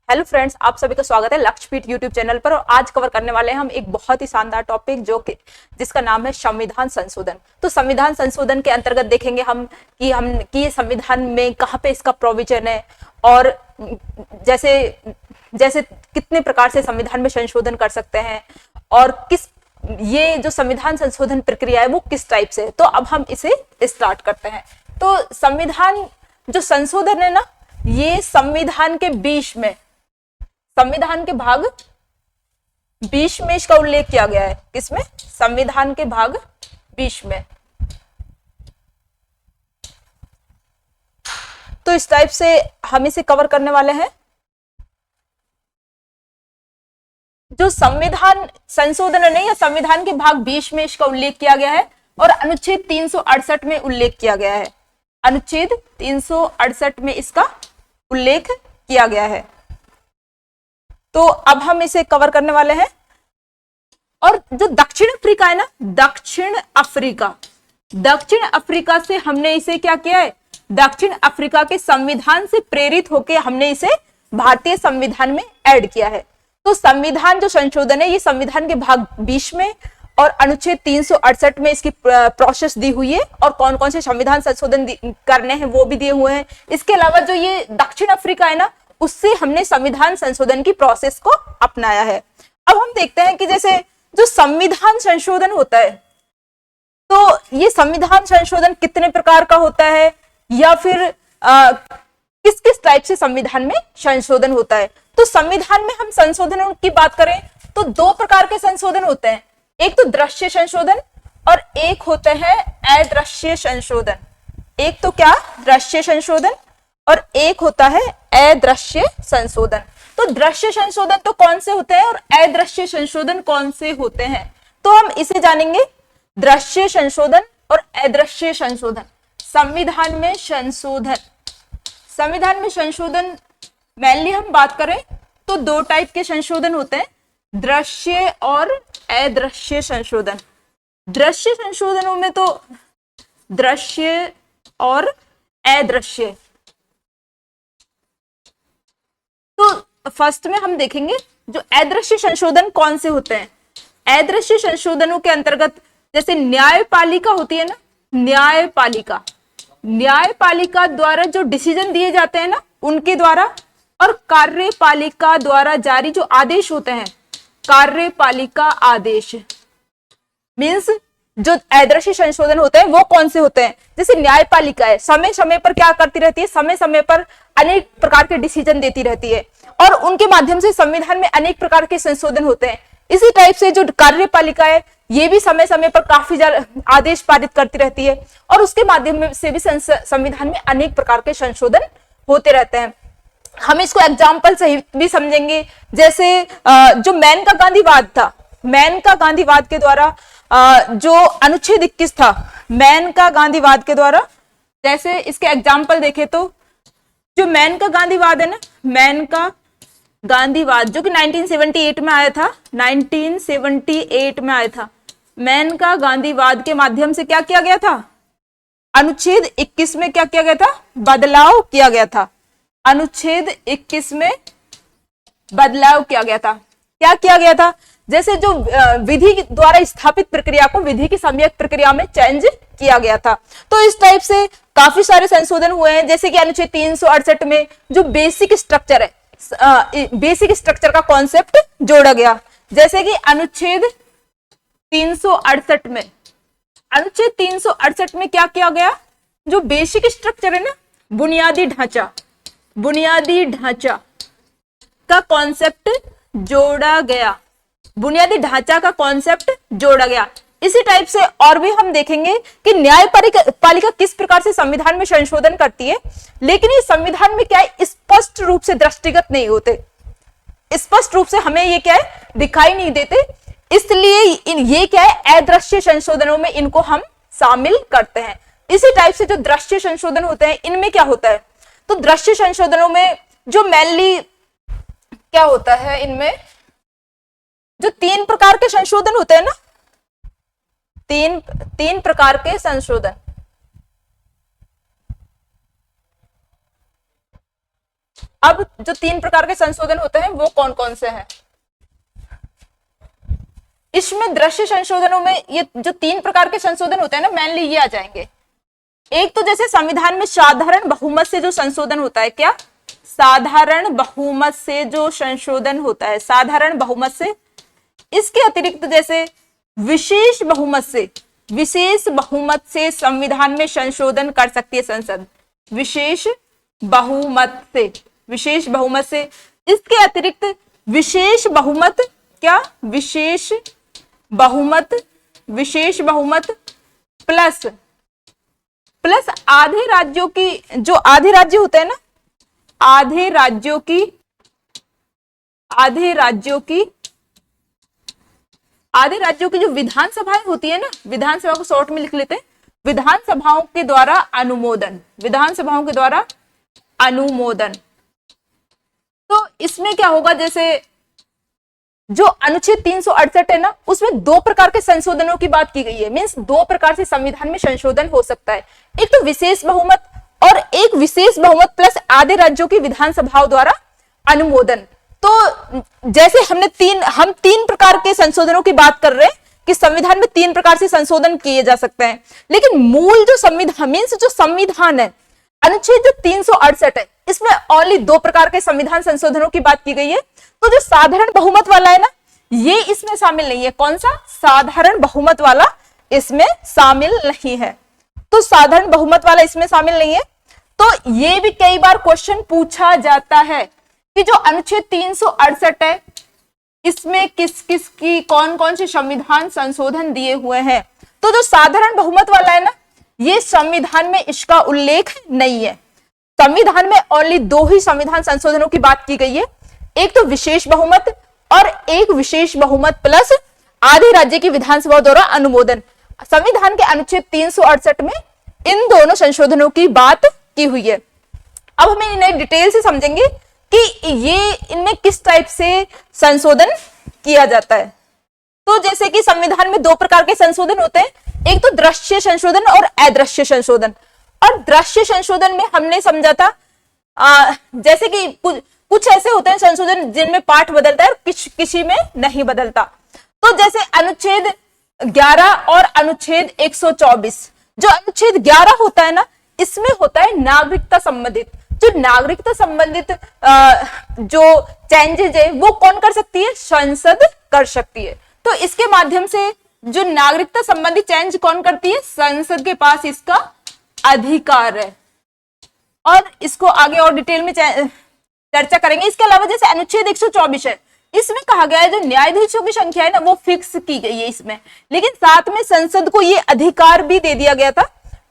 Hello friends, आप सभी का स्वागत है लक्ष्यपीठ यूट्यूब चैनल पर। और आज कवर करने वाले हैं हम एक बहुत ही शानदार टॉपिक जिसका नाम है संविधान संशोधन। तो संविधान संशोधन के अंतर्गत देखेंगे हम कि संविधान में कहाँ पे इसका प्रोविजन है और जैसे जैसे कितने प्रकार से संविधान में संशोधन कर सकते हैं और ये जो संविधान संशोधन प्रक्रिया है वो किस टाइप से है। तो अब हम इसे स्टार्ट करते हैं। तो संविधान जो संशोधन है ना, ये संविधान के 20 में, संविधान के भाग 20 में इसका उल्लेख किया गया है। किसमें? संविधान के भाग 20 में। तो इस टाइप से हम इसे कवर करने वाले हैं। जो संविधान संशोधन नहीं है, संविधान के भाग 20 में इसका उल्लेख किया गया है और अनुच्छेद 368 में उल्लेख किया गया है। अनुच्छेद 368 में इसका उल्लेख किया गया है। तो अब हम इसे कवर करने वाले हैं। और जो दक्षिण अफ्रीका है ना, दक्षिण अफ्रीका से हमने इसे क्या किया है, दक्षिण अफ्रीका के संविधान से प्रेरित होकर हमने इसे भारतीय संविधान में ऐड किया है। तो संविधान जो संशोधन है, ये संविधान के भाग 20 में और अनुच्छेद 368 में इसकी प्रोसेस दी हुई है और कौन कौन से संविधान संशोधन करने हैं वो भी दिए हुए हैं। इसके अलावा जो ये दक्षिण अफ्रीका है ना, उससे हमने संविधान संशोधन की प्रोसेस को अपनाया है। अब हम देखते हैं कि जैसे जो संविधान संशोधन होता है, तो ये संविधान संशोधन कितने प्रकार का होता है या फिर किस किस टाइप से संविधान में संशोधन होता है। तो संविधान में हम संशोधनों की बात करें तो 2 प्रकार के संशोधन होते हैं। एक तो दृश्य संशोधन और एक होते हैं अदृश्य संशोधन। एक तो क्या, दृश्य संशोधन, और एक होता है अदृश्य संशोधन। तो दृश्य संशोधन तो कौन से होते हैं और अदृश्य संशोधन कौन से होते हैं, तो हम इसे जानेंगे। दृश्य संशोधन और अदृश्य संशोधन। संविधान में संशोधन मेनली हम बात करें तो 2 टाइप के संशोधन होते हैं, दृश्य और अदृश्य संशोधन। दृश्य संशोधनों में तो दृश्य और अदृश्य। तो फर्स्ट में हम देखेंगे जो अदृश्य संशोधन कौन से होते हैं। अदृश्य संशोधनों के अंतर्गत जैसे न्यायपालिका होती है ना, न्यायपालिका द्वारा जो डिसीजन दिए जाते हैं ना, उनके द्वारा, और कार्यपालिका द्वारा जारी जो आदेश होते हैं, कार्यपालिका आदेश। मींस जो अदृश्य संशोधन होते हैं वो कौन से होते हैं। जैसे न्यायपालिका है, समय समय पर क्या करती रहती है, समय समय पर अनेक प्रकार के डिसीजन देती रहती है और उनके माध्यम से संविधान में अनेक प्रकार के संशोधन होते हैं। इसी टाइप से जो कार्यपालिका है, ये भी समय समय पर काफी आदेश पारित करती रहती है और उसके माध्यम से भी संविधान में अनेक प्रकार के संशोधन होते रहते हैं। हम इसको एग्जाम्पल से भी समझेंगे। जैसे जो मेनका गांधीवाद था, मेनका गांधीवाद के द्वारा जो अनुच्छेद 21 था, मेनका गांधीवाद के द्वारा, जैसे इसके एग्जाम्पल देखें तो जो मेनका गांधीवाद है ना, मेनका गांधीवाद जो कि 1978 में आया था, 1978 में आया था। मेनका गांधीवाद के माध्यम से क्या किया गया था, अनुच्छेद 21 में क्या किया गया था, बदलाव किया गया था। अनुच्छेद 21 में बदलाव किया गया था। क्या किया गया था, जैसे जो विधि द्वारा स्थापित प्रक्रिया को विधि की सम्यक प्रक्रिया में चेंज किया गया था। तो इस टाइप से काफी सारे संशोधन हुए हैं। जैसे कि अनुच्छेद 368 में जो बेसिक स्ट्रक्चर है, बेसिक स्ट्रक्चर का कॉन्सेप्ट जोड़ा गया। जैसे कि अनुच्छेद 368 में, अनुच्छेद 368 में क्या किया गया, जो बेसिक स्ट्रक्चर है ना, बुनियादी ढांचा का कॉन्सेप्ट जोड़ा गया, बुनियादी ढांचा का कॉन्सेप्ट जोड़ा गया। इसी टाइप से और भी हम देखेंगे कि न्यायपालिका किस प्रकार से संविधान में संशोधन करती है, लेकिन ये संविधान में क्या है, स्पष्ट रूप से दृष्टिगत नहीं होते, स्पष्ट रूप से हमें ये क्या है, दिखाई नहीं देते। इसलिए ये क्या है, अदृश्य संशोधनों में इनको हम शामिल करते हैं। इसी टाइप से जो दृश्य संशोधन होते हैं, इनमें क्या होता है, तो दृश्य संशोधनों में जो मेनली क्या होता है, इनमें जो 3 प्रकार के संशोधन होते हैं ना, तीन प्रकार के संशोधन। अब जो 3 प्रकार के संशोधन होते हैं वो कौन कौन से हैं? इसमें दृश्य संशोधनों में ये जो 3 प्रकार के संशोधन होते हैं ना, मेनली ये आ जाएंगे। एक तो जैसे संविधान में साधारण बहुमत से जो संशोधन होता है, क्या साधारण बहुमत से जो संशोधन होता है, साधारण बहुमत से। इसके अतिरिक्त जैसे विशेष बहुमत से संविधान में संशोधन कर सकती है संसद, विशेष बहुमत से। इसके अतिरिक्त विशेष बहुमत, क्या विशेष बहुमत प्लस आधे राज्यों की, जो आधे राज्य होते हैं ना, आधे राज्यों की जो विधानसभाएं होती है ना, विधानसभा को शॉर्ट में लिख लेते हैं, विधानसभाओं के द्वारा अनुमोदन। तो इसमें क्या होगा, जैसे जो अनुच्छेद 368 है ना, उसमें 2 प्रकार के संशोधनों की बात की गई है। मींस 2 प्रकार से संविधान में संशोधन हो सकता है, एक तो विशेष बहुमत और एक विशेष बहुमत प्लस आधे राज्यों की विधानसभाओं द्वारा अनुमोदन। तो जैसे हम 3 प्रकार के संशोधनों की बात कर रहे हैं कि संविधान में 3 प्रकार से संशोधन किए जा सकते हैं, लेकिन मूल जो संविधान है, अनुच्छेद जो 368 है, इसमें ओनली 2 प्रकार के संविधान संशोधनों की बात की गई है। तो जो साधारण बहुमत वाला है ना, ये इसमें शामिल नहीं है। कौन सा? साधारण बहुमत वाला इसमें शामिल नहीं है। तो साधारण बहुमत वाला इसमें शामिल नहीं है। तो ये भी कई बार क्वेश्चन पूछा जाता है कि जो अनुच्छेद 368 है, इसमें किस किस की कौन कौन से संविधान संशोधन दिए हुए हैं। तो जो साधारण बहुमत वाला है ना, ये संविधान में इसका उल्लेख नहीं है। संविधान में ओनली 2 ही संविधान संशोधनों की बात की गई है, एक तो विशेष बहुमत और एक विशेष बहुमत प्लस आधे राज्य की विधानसभा द्वारा अनुमोदन। संविधान के अनुच्छेद 368 में इन दोनों संशोधनों की बात की हुई है। अब हम इन्हें डिटेल से समझेंगे कि ये इनमें किस टाइप से संशोधन किया जाता है। तो जैसे कि संविधान में 2 प्रकार के संशोधन होते हैं, एक तो दृश्य संशोधन और अदृश्य संशोधन। और दृश्य संशोधन में हमने समझा था जैसे कि कुछ ऐसे होते हैं संशोधन जिनमें पाठ बदलता है और किसी में नहीं बदलता। तो जैसे अनुच्छेद 11 और अनुच्छेद 124। जो अनुच्छेद 11 होता है ना, इसमें होता है नागरिकता संबंधित। जो नागरिकता संबंधित जो चेंजेज है वो कौन कर सकती है? संसद कर सकती है। तो इसके माध्यम से जो नागरिकता संबंधी चेंज कौन करती है? संसद के पास इसका अधिकार है। और इसको आगे और डिटेल में चर्चा करेंगे। इसके अलावा जैसे अनुच्छेद 124 है, इसमें कहा गया है जो न्यायाधीशों की संख्या है ना, वो फिक्स की गई है इसमें। लेकिन साथ में संसद को ये अधिकार भी दे दिया गया था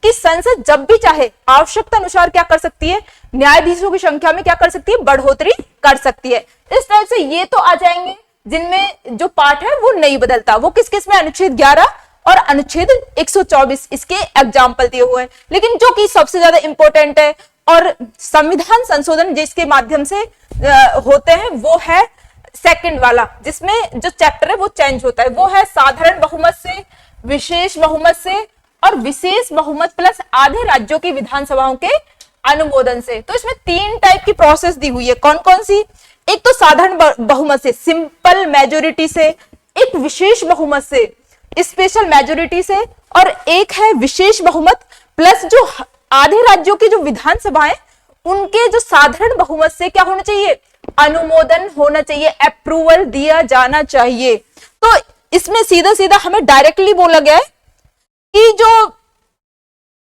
कि संसद जब भी चाहे आवश्यकता अनुसार क्या कर सकती है? न्यायाधीशों की संख्या में क्या कर सकती है? बढ़ोतरी कर सकती है। इस टाइप से ये तो आ जाएंगे जिनमें जो पार्ट है वो नहीं बदलता। वो किस किस में? अनुच्छेद 11 और अनुच्छेद 124 इसके एग्जाम्पल दिए हुए हैं। लेकिन जो कि सबसे ज्यादा इंपॉर्टेंट है और संविधान संशोधन जिसके माध्यम से होते हैं, वो है सेकंड वाला, जिसमें जो चैप्टर है वो चेंज होता है। वो है साधारण बहुमत से, विशेष बहुमत से और विशेष बहुमत प्लस आधे राज्यों की विधानसभाओं के अनुमोदन से। तो इसमें 3 टाइप की प्रोसेस दी हुई है। कौन कौन सी? एक तो साधारण बहुमत से, सिंपल मेजोरिटी से, एक विशेष बहुमत से, स्पेशल मेजोरिटी से, और एक है विशेष बहुमत प्लस जो आधे राज्यों की जो विधानसभा है उनके जो साधारण बहुमत से क्या होना चाहिए? अनुमोदन होना चाहिए, अप्रूवल दिया जाना चाहिए। तो इसमें सीधा सीधा हमें डायरेक्टली बोला गया है कि जो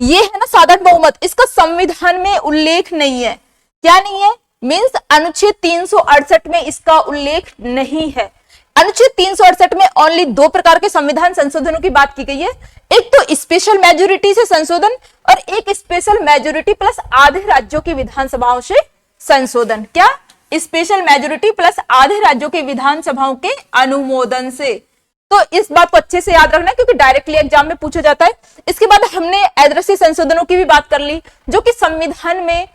ये है ना साधारण बहुमत, इसका संविधान में उल्लेख नहीं है। क्या नहीं है? मींस अनुच्छेद 368 में इसका उल्लेख नहीं है। अनुच्छेद 368 में ओनली 2 प्रकार के संविधान संशोधनों की बात की गई है, एक तो स्पेशल मेजोरिटी से संशोधन और एक स्पेशल मेजोरिटी प्लस आधे राज्यों की विधानसभाओं से संशोधन। क्या? स्पेशल मेजोरिटी प्लस आधे राज्यों की विधानसभाओं के अनुमोदन से। तो इस बात को अच्छे से याद रखना क्योंकि डायरेक्टली एग्जाम में पूछा जाता है। इसके बाद हमने अदृश्य संशोधनों की भी बात कर ली, जो कि संविधान में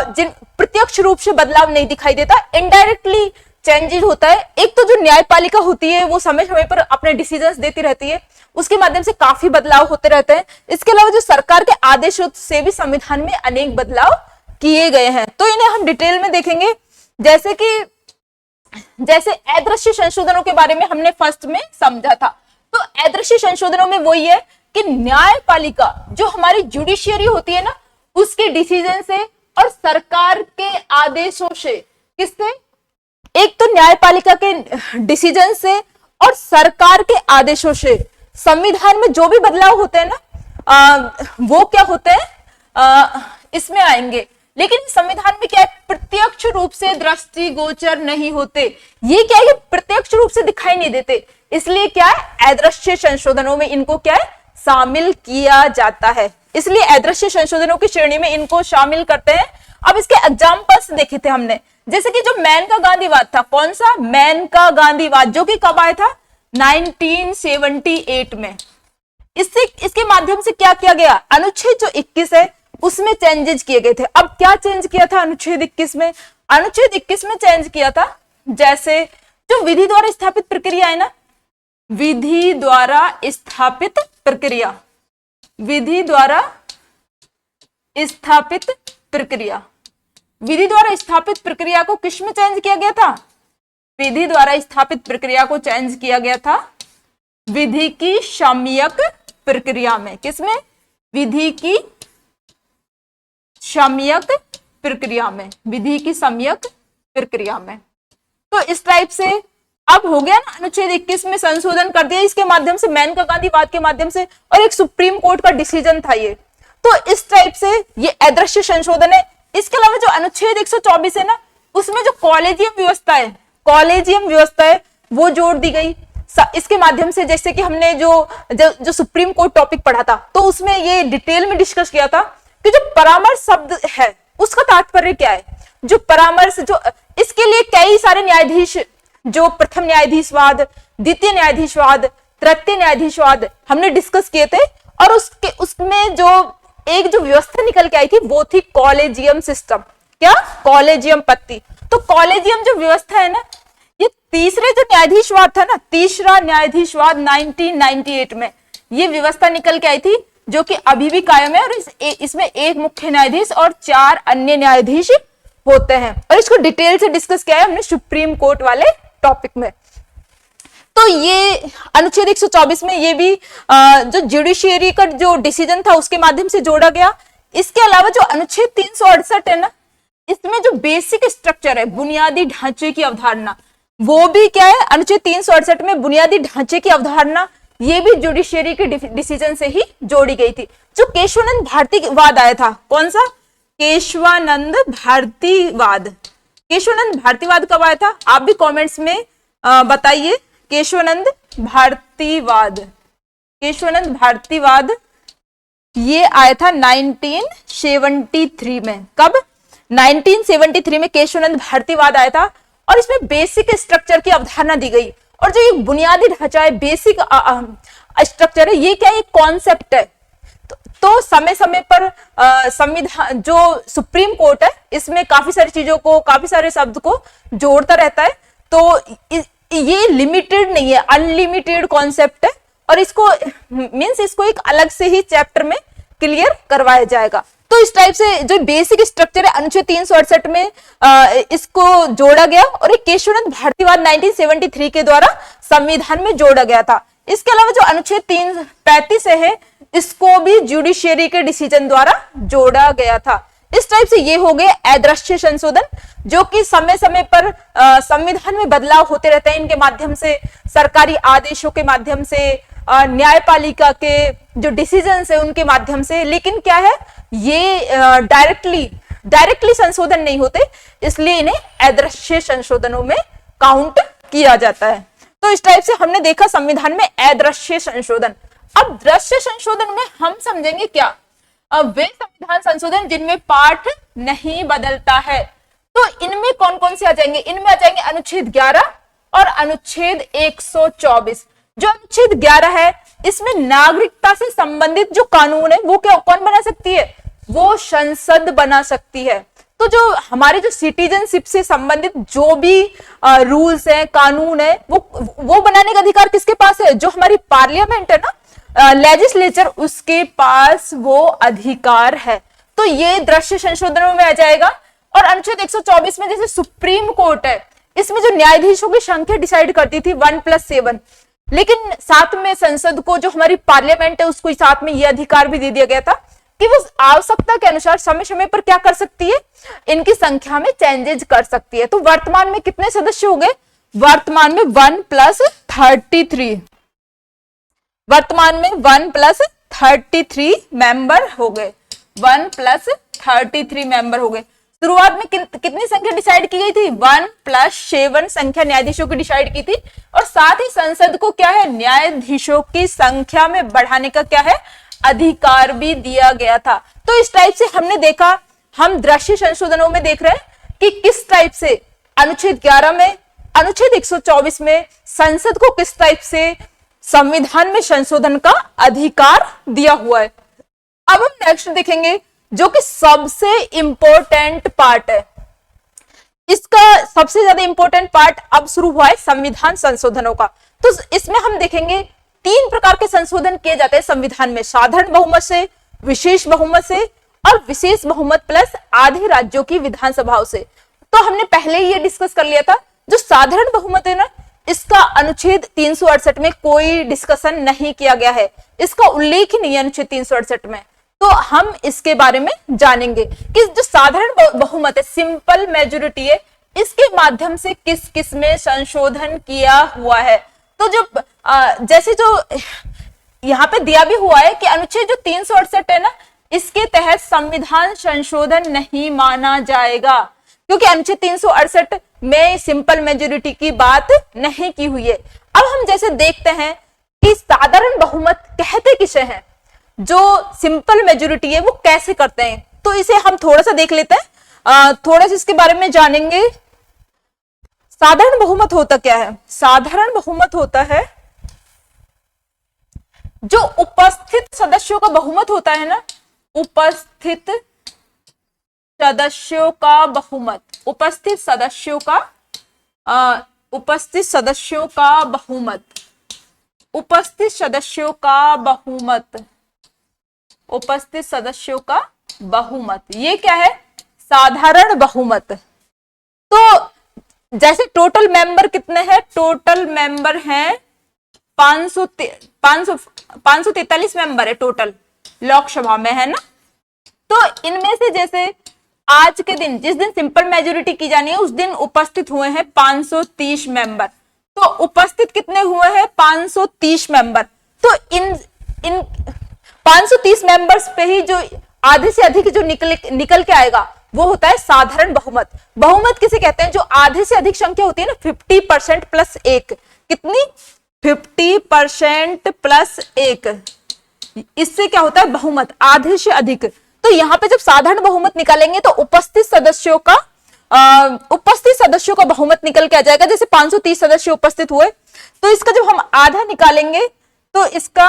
जिन प्रत्यक्ष रूप से बदलाव नहीं दिखाई देता, इनडायरेक्टली चेंजेस होता है। एक तो जो न्यायपालिका होती है वो समय समय पर अपने डिसीजंस देती रहती है, उसके माध्यम से काफी बदलाव होते रहते हैं। इसके अलावा जो सरकार के आदेशों से भी संविधान में अनेक बदलाव किए गए हैं। तो इन्हें हम डिटेल में देखेंगे। जैसे अदृश्य संशोधनों के बारे में हमने फर्स्ट में समझा था। तो अदृश्य संशोधनों में वही है कि न्यायपालिका जो हमारी जुडिशियरी होती है ना, उसके डिसीजन से और सरकार के आदेशों से, किससे? एक तो न्यायपालिका के डिसीजन से और सरकार के आदेशों से संविधान में जो भी बदलाव होते हैं ना, वो क्या होते हैं, इसमें आएंगे। लेकिन संविधान में क्या है, प्रत्यक्ष रूप से दृष्टिगोचर नहीं होते। ये क्या है, प्रत्यक्ष रूप से दिखाई नहीं देते, इसलिए क्या है, अदृश्य संशोधनों में इनको क्या है, शामिल किया जाता है। इसलिए अदृश्य संशोधनों की श्रेणी में इनको शामिल करते हैं। अब इसके एग्जाम्पल्स देखे थे हमने, जैसे कि जो मेनका गांधीवाद था, कौन सा? मेनका गांधीवाद, जो कि कब आया था? 1978 में। इसके माध्यम से क्या किया गया, अनुच्छेद जो 21 है उसमें चेंजेस किए गए थे। अब क्या चेंज किया था अनुच्छेद 21 में? अनुच्छेद 21 में चेंज किया था, जैसे जो विधि द्वारा स्थापित प्रक्रिया है ना, विधि द्वारा स्थापित प्रक्रिया, विधि द्वारा स्थापित प्रक्रिया, विधि द्वारा स्थापित प्रक्रिया को किस में चेंज किया गया था? विधि द्वारा स्थापित प्रक्रिया को चेंज किया गया था विधि की सम्यक प्रक्रिया में। किसमें? विधि की सम्यक प्रक्रिया में, विधि की सम्यक प्रक्रिया में। तो इस टाइप से अब हो गया ना, अनुच्छेद 21 में संशोधन कर दिया इसके माध्यम से, मेनका गांधीवाद के माध्यम से, और एक सुप्रीम कोर्ट का डिसीजन था ये। तो इस टाइप से ये अदृश्य संशोधन है। इसके अलावा जो अनुच्छेद 124 है ना, उसमें जो कॉलेजियम व्यवस्था है, कॉलेजियम व्यवस्था है, वो जोड़ दी गई। इसके माध्यम से, जैसे कि हमने जो सुप्रीम कोर्ट टॉपिक पढ़ा था, तो उसमें ये डिटेल में डिस्कस किया था कि जो परामर्श शब्द है उसका तात्पर्य क्या है। जो परामर्श, जो इसके लिए कई सारे न्यायाधीश, जो प्रथम न्यायाधीशवाद, द्वितीय न्यायाधीशवाद, तृतीय न्यायाधीशवाद हमने डिस्कस किए थे, और उसमें जो व्यवस्था निकल के आई थी वो थी कॉलेजियम सिस्टम। क्या? कॉलेजियम पत्ती। तो कॉलेजियम जो व्यवस्था है ना, ये तीसरे जो न्यायाधीशवाद था ना, तीसरा न्यायाधीशवाद 1998 में ये व्यवस्था निकल के आई थी, जो कि अभी भी कायम है, और इसमें एक मुख्य न्यायाधीश और 4 अन्य न्यायाधीश होते हैं। और इसको डिटेल से डिस्कस किया है हमने सुप्रीम कोर्ट वाले टॉपिक में। तो ये अनुच्छेद 124 में ये भी जो जुडिशियरी का जो डिसीजन था उसके माध्यम से जोड़ा गया। इसके अलावा जो अनुच्छेद 368 है ना, इसमें जो बेसिक स्ट्रक्चर है, बुनियादी ढांचे की अवधारणा, वो भी क्या है, अनुच्छेद 368 में बुनियादी ढांचे की अवधारणा ये भी जुडिशियरी के डिसीजन से ही जोड़ी गई थी। जो केशवानंद भारतीवाद आया था, कौन सा? केशवानंद भारतीवाद। केशवानंद भारतीवाद कब आया था? आप भी कमेंट्स में बताइए। केशवानंद भारतीवाद, केशवानंद भारतीवाद ये आया था 1973 में। कब? 1973 में केशवानंद भारतीवाद आया था, और इसमें बेसिक स्ट्रक्चर की अवधारणा दी गई। और जो ये बुनियादी ढांचा है, बेसिक स्ट्रक्चर है, ये क्या है, कॉन्सेप्ट है। तो समय समय पर संविधान, जो सुप्रीम कोर्ट है, इसमें काफी सारी चीजों को, काफी सारे शब्द को जोड़ता रहता है। तो ये लिमिटेड नहीं है, अनलिमिटेड कॉन्सेप्ट है, और इसको इसको एक अलग से ही चैप्टर में क्लियर करवाया जाएगा। तो इस टाइप से जो बेसिक स्ट्रक्चर है अनुच्छेद 368 में इसको जोड़ा गया, और एक केशवानंद भारतीवाद 1973 के द्वारा संविधान में जोड़ा गया था। इसके अलावा जो अनुच्छेद 335 है, इसको भी जुडिशियरी के डिसीजन द्वारा जोड़ा गया था। इस टाइप से ये हो गए अदृश्य संशोधन, जो कि समय समय पर संविधान में बदलाव होते रहते हैं। इनके माध्यम से, सरकारी आदेशों के माध्यम से, न्यायपालिका के जो डिसीजन है उनके माध्यम से, लेकिन क्या है, ये डायरेक्टली संशोधन नहीं होते, इसलिए इन्हें अदृश्य संशोधनों में काउंट किया जाता है। तो इस टाइप से हमने देखा संविधान में अदृश्य संशोधन। अब दृश्य संशोधन में हम समझेंगे क्या, वे संविधान संशोधन जिनमें पाठ नहीं बदलता है। तो इनमें कौन कौन से आ जाएंगे? इनमें आ जाएंगे अनुच्छेद 11 और अनुच्छेद 124। जो अनुच्छेद 11 है, इसमें नागरिकता से संबंधित जो कानून है वो कौन बना सकती है? वो संसद बना सकती है। तो जो हमारे जो सिटीजनशिप से संबंधित जो भी रूल्स है, कानून है, वो बनाने का अधिकार किसके पास है? जो हमारी पार्लियामेंट है ना, लेजिस्लेचर, उसके पास वो अधिकार है। तो ये दृश्य संशोधनों में आ जाएगा। और अनुच्छेद 124 में जैसे सुप्रीम कोर्ट है, इसमें जो न्यायाधीशों की संख्या डिसाइड करती थी 1+7, लेकिन साथ में संसद को, जो हमारी पार्लियामेंट है, उसको साथ में ये अधिकार भी दे दिया गया था कि वो आवश्यकता के अनुसार समय समय पर क्या कर सकती है, इनकी संख्या में चेंजेस कर सकती है। तो वर्तमान में कितने सदस्य हो गए, वर्तमान में 1+33, वर्तमान में 1+33 मेंबर हो गए, 1+33 मेंबर हो गए। शुरुआत में कितनी संख्या डिसाइड की गई थी, 1+7 संख्या न्यायाधीशों की डिसाइड की थी। और साथ ही संसद को क्या है, न्यायाधीशों की संख्या में बढ़ाने का क्या है, अधिकार भी दिया गया था। तो इस टाइप से हमने देखा, हम दृश्य संशोधनों में देख रहे हैं कि किस टाइप से अनुच्छेद 11 में, अनुच्छेद 124 में संसद को किस टाइप से संविधान में संशोधन का अधिकार दिया हुआ है। अब हम नेक्स्ट देखेंगे जो कि सबसे इंपॉर्टेंट पार्ट है। इसका सबसे ज्यादा इंपॉर्टेंट पार्ट अब शुरू हुआ है संविधान संशोधनों का। तो इसमें हम देखेंगे 3 प्रकार के संशोधन किए जाते हैं संविधान में, साधारण बहुमत से, विशेष बहुमत से और विशेष बहुमत प्लस आधे राज्यों की विधानसभाओं से। तो हमने पहले ही ये डिस्कस कर लिया था, जो साधारण बहुमत है ना, इसका अनुच्छेद 368 में कोई डिस्कशन नहीं किया गया है, इसका उल्लेख ही नहीं है अनुच्छेद 368 में। तो हम इसके बारे में जानेंगे कि जो साधारण बहुमत है, सिंपल मेजोरिटी है, इसके माध्यम से किस किस में संशोधन किया हुआ है। तो जो जैसे जो यहाँ पे दिया भी हुआ है कि अनुच्छेद जो 368 है ना, इसके तहत संविधान संशोधन नहीं माना जाएगा, क्योंकि अनुच्छेद 368 में सिंपल मेजोरिटी की बात नहीं की हुई है। अब हम जैसे देखते हैं कि साधारण बहुमत कहते किसे हैं, जो सिंपल मेजोरिटी है वो कैसे करते हैं, तो इसे हम थोड़ा सा देख लेते हैं, थोड़ा सा इसके बारे में जानेंगे। साधारण बहुमत होता क्या है, साधारण बहुमत होता है जो उपस्थित सदस्यों का बहुमत होता है ना, उपस्थित सदस्यों का बहुमत, उपस्थित सदस्यों का उपस्थित सदस्यों का बहुमत, उपस्थित सदस्यों का बहुमत, उपस्थित सदस्यों का बहुमत, ये क्या है, साधारण बहुमत। तो जैसे टोटल मेंबर कितने हैं, टोटल मेंबर हैं 543 मेंबर है टोटल लोकसभा में, है ना। तो इनमें से जैसे आज के दिन, जिस दिन सिंपल मेजोरिटी की जानी है, उस दिन उपस्थित हुए हैं 530 मेंबर। तो उपस्थित कितने हुए हैं, 530 मेंबर। तो इन 530 मेंबर्स पे ही जो आधे से अधिक जो निकल के आएगा वो होता है साधारण बहुमत। बहुमत किसे कहते हैं, जो आधे से अधिक संख्या होती है ना, 50% प्लस 1, कितनी, 50% प्लस 1, इससे क्या होता है बहुमत, आधे से अधिक। तो यहाँ पे जब साधारण बहुमत निकालेंगे तो उपस्थित सदस्यों का बहुमत निकल के आ जाएगा। जैसे 530 सदस्य उपस्थित हुए, तो इसका जब हम आधा निकालेंगे तो इसका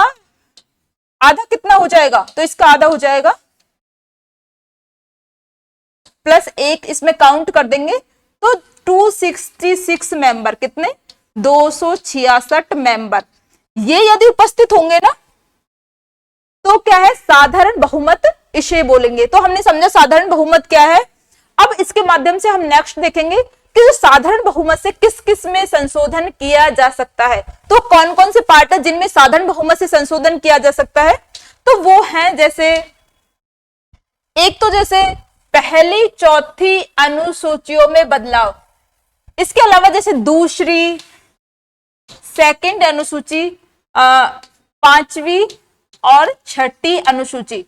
आधा कितना हो जाएगा, तो इसका आधा हो जाएगा प्लस 1, इसमें काउंट कर देंगे तो 266 मेंबर, कितने, 266 मेंबर, ये यदि उपस्थित होंगे ना तो क्या है, साधारण बहुमत इसे बोलेंगे। तो हमने समझा साधारण बहुमत क्या है। अब इसके माध्यम से हम नेक्स्ट देखेंगे कि जो साधारण बहुमत से किस किस में संशोधन किया जा सकता है। तो कौन कौन से पार्ट है जिनमें साधारण बहुमत से संशोधन किया जा सकता है, तो वो है जैसे, एक तो जैसे पहली चौथी अनुसूचियों में बदलाव, इसके अलावा जैसे दूसरी, सेकंड अनुसूची, पांचवी और छठी अनुसूची,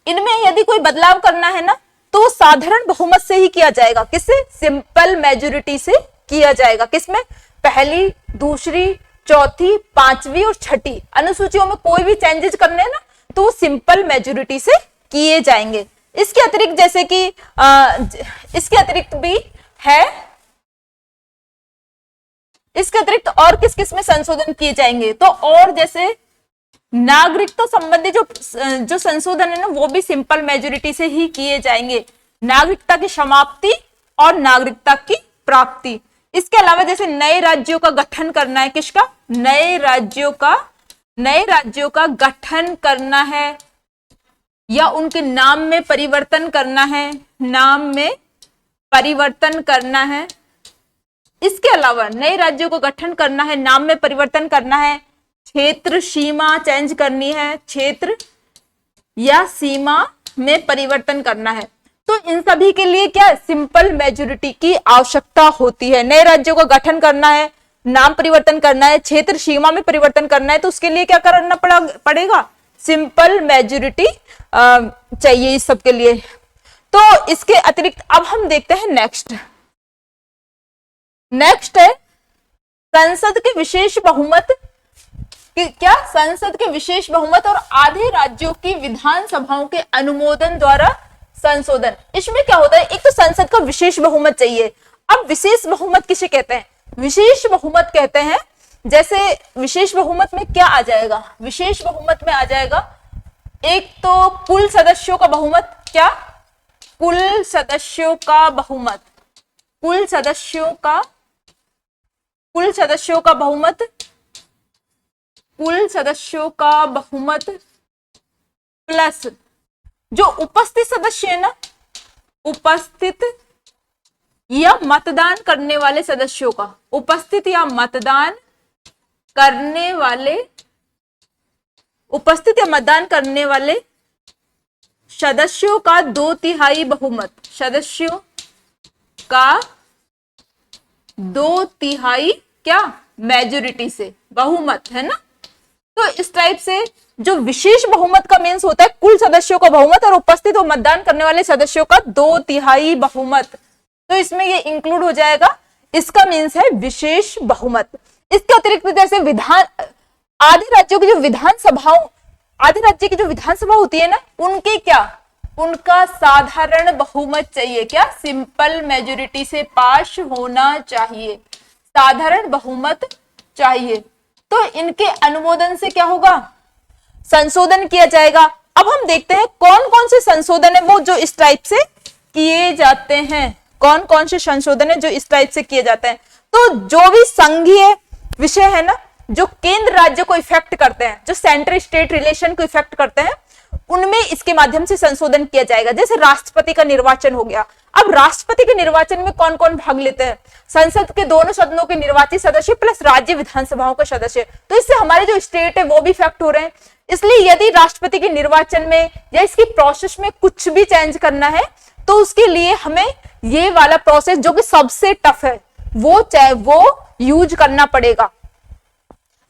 इनमें यदि कोई बदलाव करना है ना तो साधारण बहुमत से ही किया जाएगा। किससे, सिंपल मेजोरिटी से किया जाएगा। किसमें, पहली, दूसरी, चौथी, पांचवी और छठी अनुसूचियों में कोई भी चेंजेस करने हैं ना तो सिंपल मेजोरिटी से किए जाएंगे। इसके अतिरिक्त जैसे कि इसके अतिरिक्त भी है, इसके अतिरिक्त और किस किस में संशोधन किए जाएंगे, तो और जैसे नागरिकता संबंधी जो संशोधन है ना वो भी सिंपल मेजोरिटी से ही किए जाएंगे। नागरिकता की समाप्ति और नागरिकता की प्राप्ति। इसके अलावा जैसे नए राज्यों का गठन करना है, किसका, नए राज्यों का गठन करना है, या उनके नाम में परिवर्तन करना है, नाम में परिवर्तन करना है। इसके अलावा नए राज्यों को गठन करना है, नाम में परिवर्तन करना है, क्षेत्र सीमा चेंज करनी है, क्षेत्र या सीमा में परिवर्तन करना है। तो इन सभी के लिए क्या सिंपल मेजोरिटी की आवश्यकता होती है। नए राज्यों का गठन करना है, नाम परिवर्तन करना है, क्षेत्र सीमा में परिवर्तन करना है, तो उसके लिए क्या करना पड़ेगा, सिंपल मेजोरिटी चाहिए इस सब के लिए। तो इसके अतिरिक्त अब हम देखते हैं नेक्स्ट है संसद के विशेष बहुमत। क्या संसद के विशेष बहुमत और आधे राज्यों की विधानसभाओं के अनुमोदन द्वारा संशोधन। इसमें क्या होता है, एक तो संसद का विशेष बहुमत चाहिए। अब विशेष बहुमत किसे कहते हैं, विशेष बहुमत कहते हैं, जैसे विशेष बहुमत में क्या आ जाएगा, विशेष बहुमत में आ जाएगा एक तो कुल सदस्यों का बहुमत, क्या कुल सदस्यों का बहुमत, कुल सदस्यों का बहुमत, कुल सदस्यों का बहुमत प्लस जो उपस्थित सदस्य है ना, उपस्थित या मतदान करने वाले सदस्यों का, उपस्थित या मतदान करने वाले, उपस्थित या मतदान करने वाले सदस्यों का 2/3 बहुमत, सदस्यों का 2/3 क्या मेजोरिटी से बहुमत है ना। तो इस टाइप से जो विशेष बहुमत का मीन्स होता है कुल सदस्यों का बहुमत और उपस्थित और मतदान करने वाले सदस्यों का 2/3 बहुमत, तो इसमें ये इंक्लूड हो जाएगा, इसका मीन्स है विशेष बहुमत। इसके अतिरिक्त जैसे आधे राज्यों की जो विधानसभाओं, आधे राज्य की जो विधानसभा होती है ना, उनके क्या, उनका साधारण बहुमत चाहिए, क्या सिंपल मेजोरिटी से पास होना चाहिए, साधारण बहुमत चाहिए। तो इनके अनुमोदन से क्या होगा, संशोधन किया जाएगा। अब हम देखते हैं कौन कौन से संशोधन है वो जो इस टाइप से किए जाते हैं, कौन कौन से संशोधन है जो इस टाइप से किए जाते हैं। तो जो भी संघीय विषय है ना, जो केंद्र राज्य को इफेक्ट करते हैं, जो सेंटर स्टेट रिलेशन को इफेक्ट करते हैं, उनमें इसके माध्यम से संशोधन किया जाएगा। जैसे राष्ट्रपति का निर्वाचन हो गया, अब राष्ट्रपति के निर्वाचन में कौन कौन भाग लेते हैं, संसद के दोनों सदनों के निर्वाचित सदस्य प्लस राज्य विधानसभाओं के सदस्य, तो इससे हमारे जो स्टेट है वो भी इफेक्ट हो रहे हैं। इसलिए यदि राष्ट्रपति के निर्वाचन में या इसकी प्रोसेस में कुछ भी चेंज करना है तो उसके लिए हमें ये वाला प्रोसेस जो कि सबसे टफ है वो यूज करना पड़ेगा।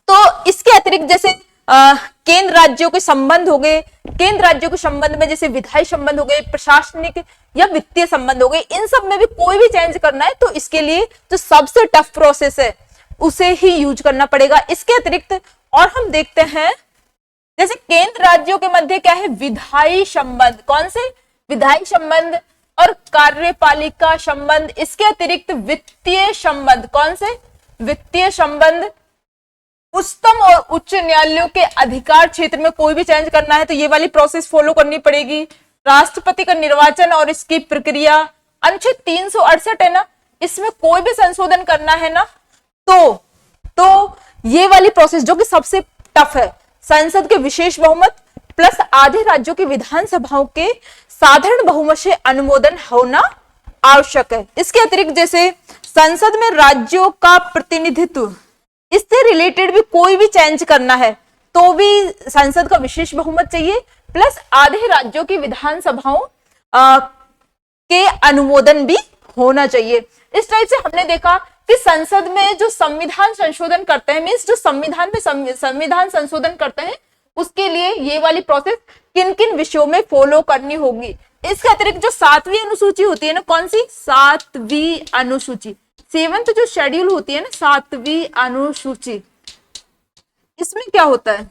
तो इसके अतिरिक्त जैसे केंद्र राज्यों के संबंध हो गए, केंद्र राज्यों के संबंध में जैसे विधायी संबंध हो गए, प्रशासनिक या वित्तीय संबंध हो गए, इन सब में भी कोई भी चेंज करना है तो इसके लिए जो सबसे टफ प्रोसेस है उसे ही यूज करना पड़ेगा। इसके अतिरिक्त और हम देखते हैं जैसे केंद्र राज्यों के मध्य क्या है, विधायी संबंध, कौन से विधायी संबंध और कार्यपालिका संबंध। इसके अतिरिक्त वित्तीय संबंध, कौन से वित्तीय संबंध। उच्चतम और उच्च न्यायालयों के अधिकार क्षेत्र में कोई भी चेंज करना है तो ये वाली प्रोसेस फॉलो करनी पड़ेगी। राष्ट्रपति का निर्वाचन और इसकी प्रक्रिया, अनुच्छेद 368 है ना, इसमें कोई भी संशोधन करना है ना तो ये वाली प्रोसेस जो कि सबसे टफ है, संसद के विशेष बहुमत प्लस आधे राज्यों की विधानसभाओं के साधारण बहुमत से अनुमोदन होना आवश्यक है। इसके अतिरिक्त जैसे संसद में राज्यों का प्रतिनिधित्व, इससे रिलेटेड भी कोई भी चेंज करना है तो भी संसद का विशेष बहुमत चाहिए प्लस आधे राज्यों की विधानसभाओं के अनुमोदन भी होना चाहिए। इस टाइप से हमने देखा कि संसद में जो संविधान संशोधन करते हैं, मींस जो संविधान में संविधान संशोधन करते हैं, उसके लिए ये वाली प्रोसेस किन किन विषयों में फॉलो करनी होगी। इसके अतिरिक्त जो 7वीं अनुसूची होती है ना, कौन सी 7वीं अनुसूची, 7th जो शेड्यूल होती है ना 7वीं अनुसूची, इसमें क्या होता है,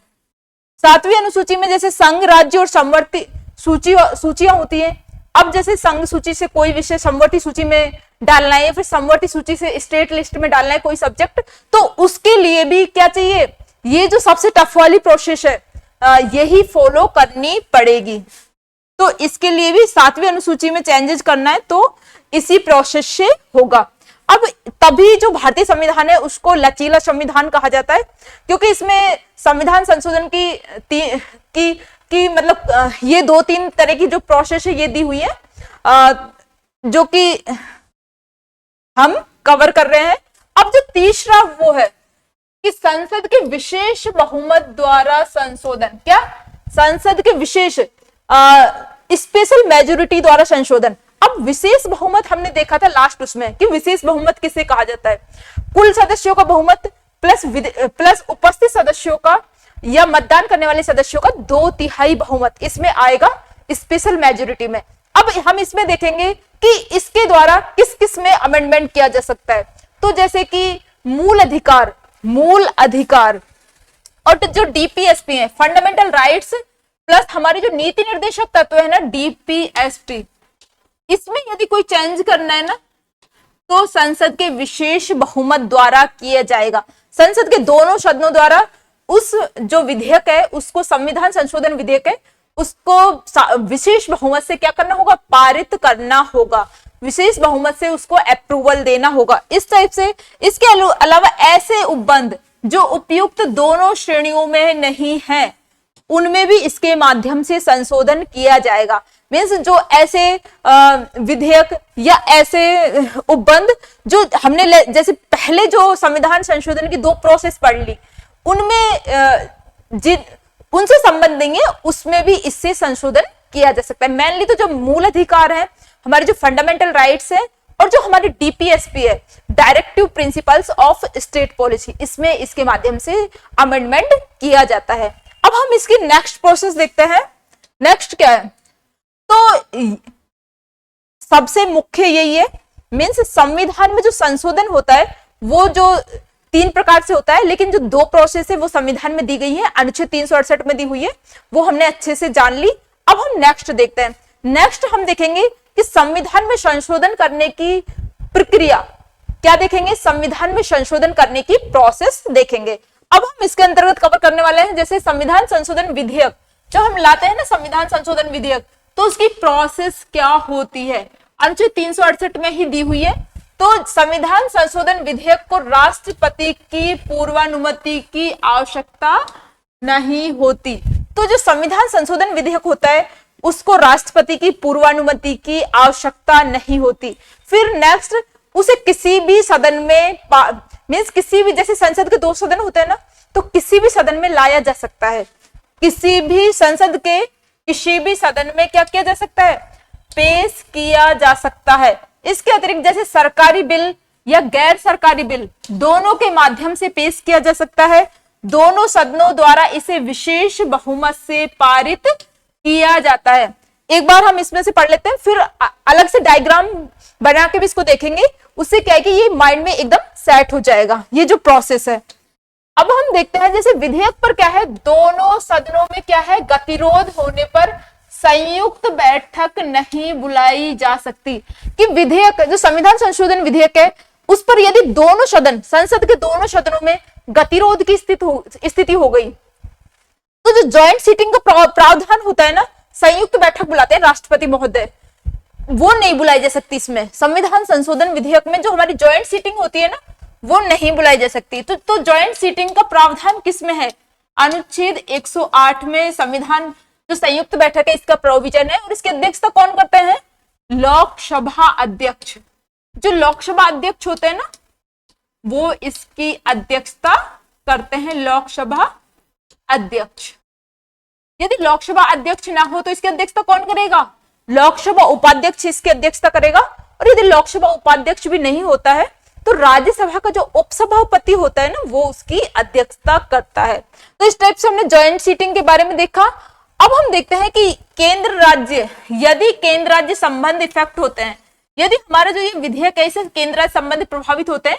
7वीं अनुसूची में जैसे संघ, राज्य और समवर्ती सूचियां होती है। अब जैसे संघ सूची से कोई विषय समवर्ती सूची में डालना है या फिर समवर्ती सूची से स्टेट लिस्ट में डालना है कोई सब्जेक्ट, तो उसके लिए भी क्या चाहिए, ये जो सबसे टफ वाली प्रोसेस है यही फॉलो करनी पड़ेगी। तो इसके लिए भी 7वीं अनुसूची में चेंजेस करना है तो इसी प्रोसेस से होगा। अब तभी जो भारतीय संविधान है उसको लचीला संविधान कहा जाता है, क्योंकि इसमें संविधान संशोधन की कि मतलब ये 2-3 तरह की जो प्रोसेस है ये दी हुई है जो कि हम कवर कर रहे हैं। अब जो तीसरा वो है कि संसद के विशेष बहुमत द्वारा संशोधन। क्या? संसद के विशेष स्पेशल मेजोरिटी द्वारा संशोधन। अब विशेष बहुमत हमने देखा था लास्ट उसमें कि विशेष बहुमत किसे कहा जाता है? कुल सदस्यों का बहुमत प्लस उपस्थित सदस्यों का या मतदान करने वाले सदस्यों का 2/3 बहुमत इसमें आएगा स्पेशल मेजोरिटी में। अब हम इसमें देखेंगे कि इसके द्वारा किस किस में अमेंडमेंट किया जा सकता है। तो जैसे कि मूल अधिकार और जो डीपीएसपी है, फंडामेंटल राइट्स, प्लस हमारी जो नीति निर्देशक तत्व है ना डीपीएसटी, इसमें यदि कोई चेंज करना है ना तो संसद के विशेष बहुमत द्वारा किया जाएगा। संसद के दोनों सदनों द्वारा उस जो विधेयक है उसको, संविधान संशोधन विधेयक है उसको विशेष बहुमत से क्या करना होगा? पारित करना होगा, विशेष बहुमत से उसको अप्रूवल देना होगा। इस टाइप से इसके अलावा ऐसे उपबंध जो उपयुक्त दोनों श्रेणियों में नहीं है उनमें भी इसके माध्यम से संशोधन किया जाएगा। मीन्स जो ऐसे विधेयक या ऐसे उपबंध जो हमने जैसे पहले जो संविधान संशोधन की 2 प्रोसेस पढ़ ली उनमें उनसे संबंध देंगे उसमें भी इससे संशोधन किया जा सकता है। मेनली तो जो मूल अधिकार है, हमारे जो फंडामेंटल राइट्स है और जो हमारी डीपीएसपी है, directive principles of state policy, इसमें इसके माध्यम से अमेंडमेंट किया जाता है। अब हम इसकी नेक्स्ट प्रोसेस देखते हैं। नेक्स्ट क्या है? तो सबसे मुख्य यही है, मीन्स संविधान में जो संशोधन होता है वो जो 3 प्रकार से होता है, लेकिन जो 2 प्रोसेस है वो संविधान में दी गई है, अनुच्छेद 368 में दी हुई है, वो हमने अच्छे से जान ली। अब हम नेक्स्ट देखते हैं। नेक्स्ट हम देखेंगे कि संविधान में संशोधन करने की प्रक्रिया क्या देखेंगे? संविधान में संशोधन करने की प्रोसेस देखेंगे। अब हम इसके अंतर्गत कवर करने वाले हैं जैसे संविधान संशोधन विधेयक, जब हम लाते हैं ना संविधान संशोधन विधेयक तो उसकी प्रोसेस क्या होती है, अनुच्छेद 368 में ही दी हुई है। तो संविधान संशोधन विधेयक को राष्ट्रपति की पूर्वानुमति की आवश्यकता नहीं होती। तो जो संविधान संशोधन विधेयक होता है उसको राष्ट्रपति की पूर्वानुमति की आवश्यकता नहीं होती। फिर नेक्स्ट, उसे किसी भी सदन में मीन्स किसी भी, जैसे संसद के 2 सदन होते हैं ना, तो किसी भी सदन में लाया जा सकता है। किसी भी संसद के किसी भी सदन में क्या किया जा सकता है? पेश किया जा सकता है। इसके अतिरिक्त जैसे सरकारी बिल या गैर सरकारी बिल दोनों के माध्यम से पेश किया जा सकता है। दोनों सदनों द्वारा इसे विशेष बहुमत से पारित किया जाता है। एक बार हम इसमें से पढ़ लेते हैं, फिर अलग से डायग्राम बना के भी इसको देखेंगे। उससे क्या है कि ये माइंड में एकदम सेट हो जाएगा ये जो प्रोसेस है। अब हम देखते हैं जैसे विधेयक पर क्या है, दोनों सदनों में क्या है, गतिरोध होने पर संयुक्त बैठक नहीं बुलाई जा सकती। कि विधेयक जो संविधान संशोधन विधेयक है उस पर यदि दोनों सदन, संसद के दोनों सदनों में गतिरोध की स्थिति हो गई तो जो ज्वाइंट सीटिंग का प्रावधान होता है ना, संयुक्त बैठक बुलाते हैं राष्ट्रपति महोदय, वो नहीं बुलाई जा सकती। इसमें संविधान संशोधन विधेयक में जो हमारी ज्वाइंट सीटिंग होती है ना वो नहीं बुलाई जा सकती। तो ज्वाइंट सीटिंग का प्रावधान किसमें है? अनुच्छेद 108 में संविधान जो संयुक्त बैठक है इसका प्रोविजन है। और इसकी अध्यक्षता कौन करते हैं? लोकसभा अध्यक्ष। जो लोकसभा अध्यक्ष होते हैं ना वो इसकी अध्यक्षता करते हैं, लोकसभा अध्यक्ष। यदि लोकसभा अध्यक्ष ना हो तो इसकी अध्यक्षता कौन करेगा? लोकसभा उपाध्यक्ष इसकी अध्यक्षता करेगा। और यदि लोकसभा उपाध्यक्ष भी नहीं होता है तो राज्यसभा का जो उपसभापति होता है ना वो उसकी अध्यक्षता करता है। तो इस टाइप से हमने ज्वाइंट सीटिंग के बारे में देखा। अब हम देखते हैं कि केंद्र राज्य, यदि केंद्र राज्य संबंध इफेक्ट होते हैं, यदि हमारा जो ये विधेयक है इससे केंद्र राज्य संबंध प्रभावित होते हैं,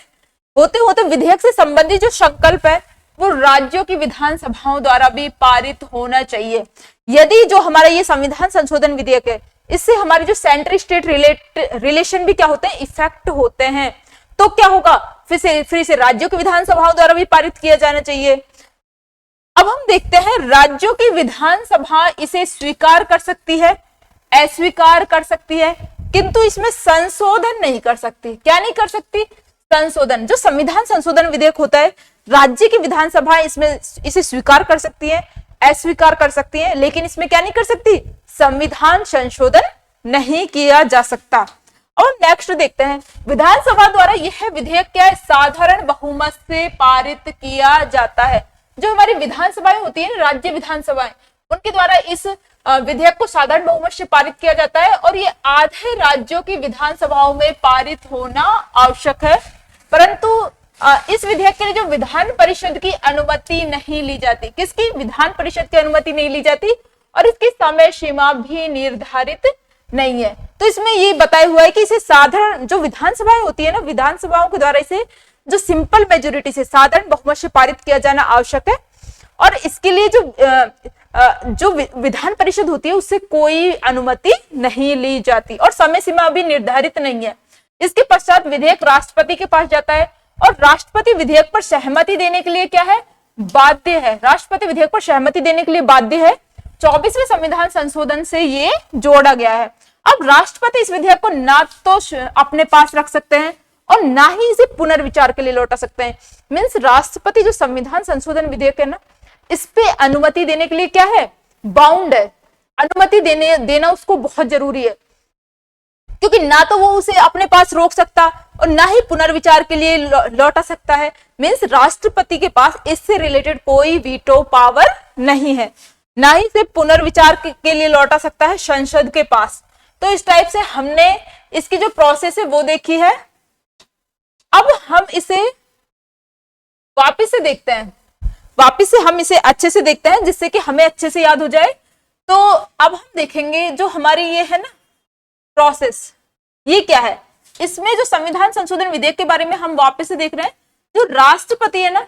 होते विधेयक से संबंधित जो संकल्प है वो राज्यों की विधानसभाओं द्वारा भी पारित होना चाहिए। यदि जो हमारा ये संविधान संशोधन विधेयक है इससे हमारे जो सेंट्रल स्टेट रिलेशन भी क्या होते हैं, इफेक्ट होते हैं, तो क्या होगा, फिर से राज्यों की विधानसभाओं द्वारा भी पारित किया जाना चाहिए। अब हम देखते हैं राज्यों की विधानसभा इसे स्वीकार कर सकती है, अस्वीकार कर सकती है, किंतु इसमें संशोधन नहीं कर सकती। क्या नहीं कर सकती? संशोधन। जो संविधान संशोधन विधेयक होता है राज्य की विधानसभा इसमें इसे स्वीकार कर सकती है अस्वीकार कर सकती हैं, लेकिन इसमें क्या नहीं कर सकती, संविधान संशोधन नहीं किया जा सकता। और नेक्स्ट देखते हैं, विधानसभा द्वारा यह विधेयक क्या है, साधारण बहुमत से पारित किया जाता है। जो हमारी विधानसभाएं होती है, राज्य विधानसभाएं, उनके द्वारा इस विधेयक को साधारण बहुमत से पारित किया जाता है और ये आधे राज्यों की विधानसभाओं में पारित होना आवश्यक है। परंतु इस विधेयक के लिए जो विधान परिषद की अनुमति नहीं ली जाती, किसकी, विधान परिषद की अनुमति नहीं ली जाती, और इसकी समय सीमा भी निर्धारित नहीं है। तो इसमें ये बताया हुआ है कि इसे साधारण, जो विधानसभाएं होती है ना, विधानसभाओं के द्वारा इसे जो सिंपल मेजोरिटी से, साधारण बहुमत से पारित किया जाना आवश्यक है। और इसके लिए जो विधान परिषद होती है उससे कोई अनुमति नहीं ली जाती और समय सीमा भी निर्धारित नहीं है। इसके पश्चात विधेयक राष्ट्रपति के पास जाता है और राष्ट्रपति विधेयक पर सहमति देने के लिए क्या है, बाध्य है। राष्ट्रपति विधेयक पर सहमति देने के लिए बाध्य है। 24वें संविधान संशोधन से ये जोड़ा गया है। अब राष्ट्रपति इस विधेयक को ना तो अपने पास रख सकते हैं और ना ही इसे पुनर्विचार के लिए लौटा सकते हैं। मींस राष्ट्रपति जो संविधान संशोधन विधेयक है ना, इस पे अनुमति देने के लिए क्या है, बाउंड है। अनुमति देना उसको बहुत जरूरी है, क्योंकि ना तो वो उसे अपने पास रोक सकता और ना ही पुनर्विचार के लिए लौटा सकता है। मींस राष्ट्रपति के पास इससे रिलेटेड कोई वीटो पावर नहीं है, ना ही इसे पुनर्विचार के लिए लौटा सकता है संसद के पास। तो इस टाइप से हमने इसकी जो प्रोसेस है वो देखी है। अब हम इसे वापस से देखते हैं, वापस से हम इसे अच्छे से देखते हैं जिससे कि हमें अच्छे से याद हो जाए। तो अब हम देखेंगे जो हमारी ये है ना प्रोसेस, ये क्या है। इसमें जो संविधान संशोधन विधेयक के बारे में हम वापस से देख रहे हैं, जो राष्ट्रपति है ना,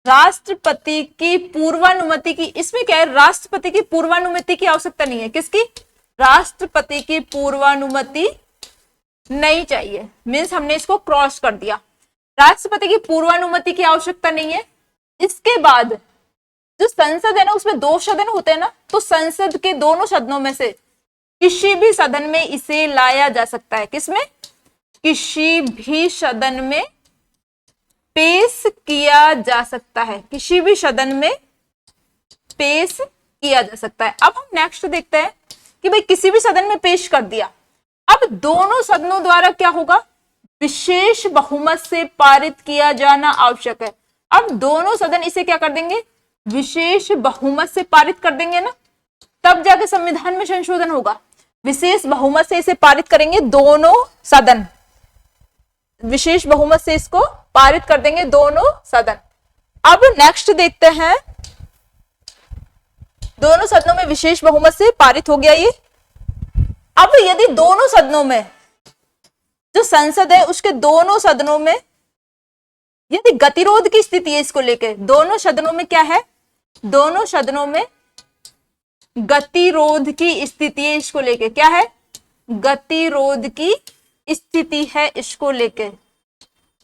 राष्ट्रपति की पूर्वानुमति की, इसमें क्या है, राष्ट्रपति की पूर्वानुमति की आवश्यकता नहीं है। किसकी, राष्ट्रपति की पूर्वानुमति नहीं चाहिए। मीन्स हमने इसको क्रॉस कर दिया, राष्ट्रपति की पूर्वानुमति की आवश्यकता नहीं है। इसके बाद जो संसद है ना, उसमें 2 सदन होते हैं ना, तो संसद के दोनों सदनों में से किसी भी सदन में इसे लाया जा सकता है। किसमें, किसी भी सदन में पेश किया जा सकता है, किसी भी सदन में पेश किया जा सकता है। अब हम नेक्स्ट देखते हैं कि भाई किसी भी सदन में पेश कर दिया, अब दोनों सदनों द्वारा क्या होगा, विशेष बहुमत से पारित किया जाना आवश्यक है। अब दोनों सदन इसे क्या कर देंगे, विशेष बहुमत से पारित कर देंगे ना, तब जाके संविधान में संशोधन होगा। विशेष बहुमत से इसे पारित करेंगे दोनों सदन, विशेष बहुमत से इसको पारित कर देंगे दोनों सदन। अब नेक्स्ट देखते हैं, दोनों सदनों में विशेष बहुमत से पारित हो गया ये। अब यदि दोनों सदनों में, जो संसद है उसके दोनों सदनों में यदि गतिरोध की स्थिति है, इसको लेके दोनों सदनों में क्या है, दोनों सदनों में गतिरोध की स्थिति है, इसको लेके क्या है, गतिरोध की स्थिति है, इसको लेके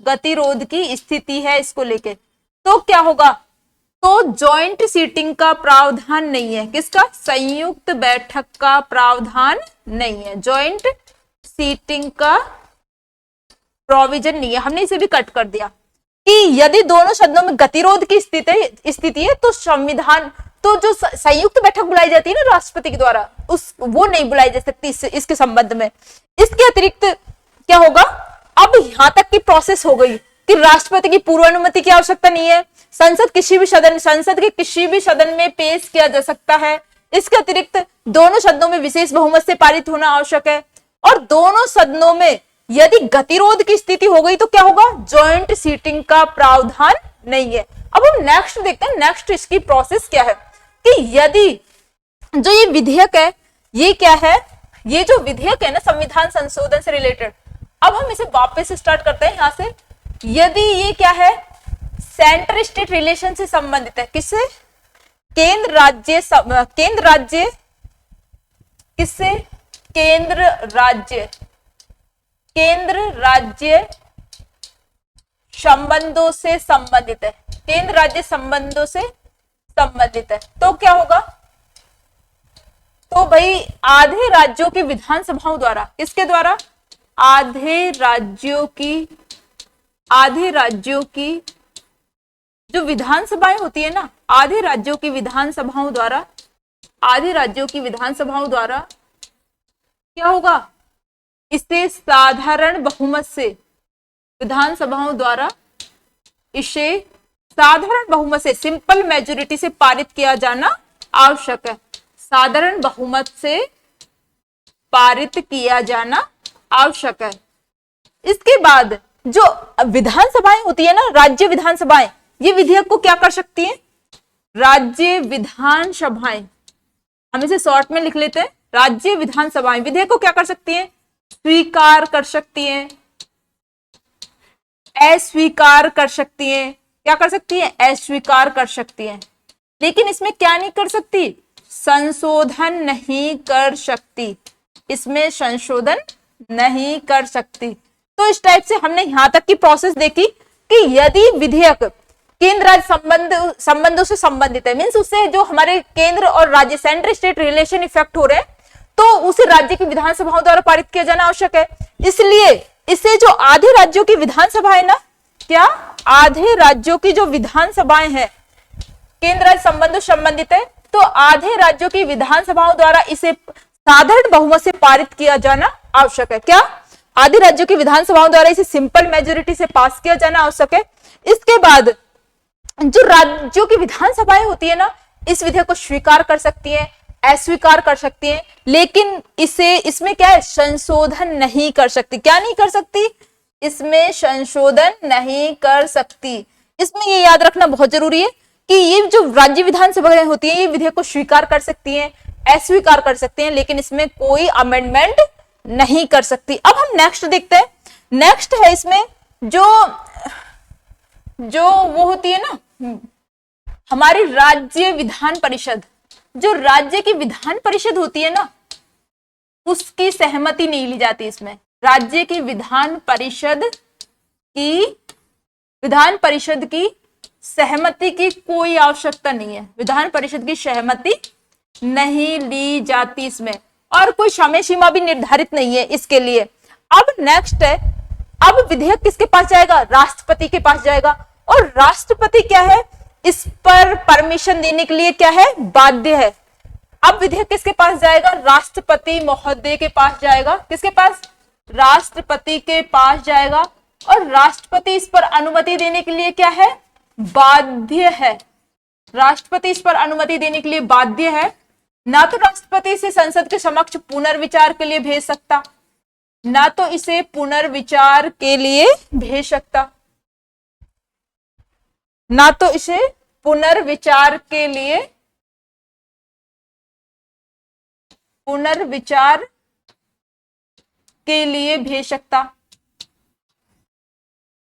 गतिरोध की स्थिति है, इसको लेके तो क्या होगा, तो जॉइंट सीटिंग का प्रावधान नहीं है। किसका, संयुक्त बैठक का प्रावधान नहीं है, जॉइंट सीटिंग का प्रोविजन नहीं है। हमने इसे भी कट कर दिया कि यदि दोनों सदनों में गतिरोध की स्थिति है तो संविधान, तो जो संयुक्त बैठक बुलाई जाती है ना राष्ट्रपति के द्वारा, वो नहीं बुलाई जा सकती इसके संबंध में। इसके अतिरिक्त क्या होगा, अब यहां तक की प्रोसेस हो गई कि राष्ट्रपति की पूर्वानुमति की आवश्यकता नहीं है, संसद के किसी भी सदन में पेश किया जा सकता है। इसके अतिरिक्त दोनों सदनों में विशेष बहुमत से पारित होना आवश्यक है, और दोनों सदनों में यदि गतिरोध की स्थिति हो गई तो क्या होगा, जॉइंट सीटिंग का प्रावधान नहीं है। अब हम नेक्स्ट देखते हैं, नेक्स्ट इसकी प्रोसेस क्या है कि यदि जो ये विधेयक है, ये क्या है, ये जो विधेयक है ना संविधान संशोधन से रिलेटेड, अब हम इसे वापस स्टार्ट करते हैं यहां से। यदि ये क्या है, सेंटर स्टेट रिलेशन से संबंधित है, किससे, केंद्र राज्य, किससे, केंद्र राज्य संबंधों से संबंधित है, केंद्र राज्य संबंधों से संबंधित है, तो क्या होगा, तो भाई आधे राज्यों की विधानसभाओं द्वारा, किसके द्वारा, आधे राज्यों की जो विधानसभाएं होती है ना, आधे राज्यों की विधानसभाओं द्वारा, आधे राज्यों की विधानसभाओं द्वारा क्या होगा, इसे साधारण बहुमत से, विधानसभाओं द्वारा इसे साधारण बहुमत से, सिंपल मेजोरिटी से पारित किया जाना आवश्यक है। साधारण बहुमत से पारित किया जाना आवश्यक है। इसके बाद जो विधानसभाएं होती है ना, राज्य विधानसभाएं, ये विधेयक को क्या कर सकती हैं, राज्य विधानसभाएं, हम इसे शॉर्ट में लिख लेते हैं, राज्य विधानसभाएं विधेयक को क्या कर सकती हैं, स्वीकार कर सकती हैं, अस्वीकार कर सकती हैं। क्या कर सकती हैं, अस्वीकार कर सकती हैं। लेकिन इसमें क्या नहीं कर सकती, संशोधन नहीं कर सकती, इसमें संशोधन नहीं कर सकती। तो इस टाइप से हमने यहां तक की प्रोसेस देखी कि यदि विधेयक केंद्र राज्य संबंधों से संबंधित है, मीन्स उससे जो हमारे केंद्र और राज्य, सेंट्रल स्टेट रिलेशन इफेक्ट हो रहे हैं, तो उसे राज्य की विधानसभाओं द्वारा पारित किया जाना आवश्यक है। इसलिए इसे जो आधे राज्यों की विधानसभा है ना, क्या आधे राज्यों की जो विधानसभाएं हैं केंद्र राज्य संबंधों से संबंधित है, तो आधे राज्यों की विधानसभाओं द्वारा इसे साधारण बहुमत से पारित किया जाना आवश्यक है। क्या आधे राज्यों की विधानसभाओं द्वारा इसे सिंपल मेजोरिटी से पास किया जाना आवश्यक है। इसके बाद जो राज्यों की विधानसभाएं होती है ना, इस विधेयक को स्वीकार कर सकती है, अस्वीकार कर सकती है, लेकिन इसमें क्या है, संशोधन नहीं कर सकती। क्या नहीं कर सकती, इसमें संशोधन नहीं कर सकती। इसमें ये याद रखना बहुत जरूरी है कि ये जो राज्य विधानसभाएं होती है, ये विधेयक को स्वीकार कर सकती हैं, अस्वीकार कर सकते हैं, लेकिन इसमें कोई अमेंडमेंट नहीं कर सकती। अब हम नेक्स्ट देखते हैं। नेक्स्ट है इसमें जो वो होती है ना, हमारी राज्य विधान परिषद, जो राज्य की विधान परिषद होती है ना, उसकी सहमति नहीं ली जाती। इसमें राज्य की विधान परिषद की सहमति की कोई आवश्यकता नहीं है, विधान परिषद की सहमति नहीं ली जाती इसमें, और कोई समय सीमा भी निर्धारित नहीं है इसके लिए। अब नेक्स्ट है, अब विधेयक किसके पास जाएगा, राष्ट्रपति के पास जाएगा, और राष्ट्रपति क्या है, इस पर परमिशन देने के लिए क्या है, बाध्य है। अब विधेयक किसके पास जाएगा, राष्ट्रपति महोदय के पास जाएगा। किसके पास, राष्ट्रपति के पास जाएगा, और राष्ट्रपति इस पर अनुमति देने के लिए क्या है, बाध्य है। राष्ट्रपति इस पर अनुमति देने के लिए बाध्य है। ना तो राष्ट्रपति इसे संसद के समक्ष पुनर्विचार के लिए भेज सकता, ना तो इसे पुनर्विचार के लिए भेज सकता, ना तो इसे पुनर्विचार के लिए भेज सकता।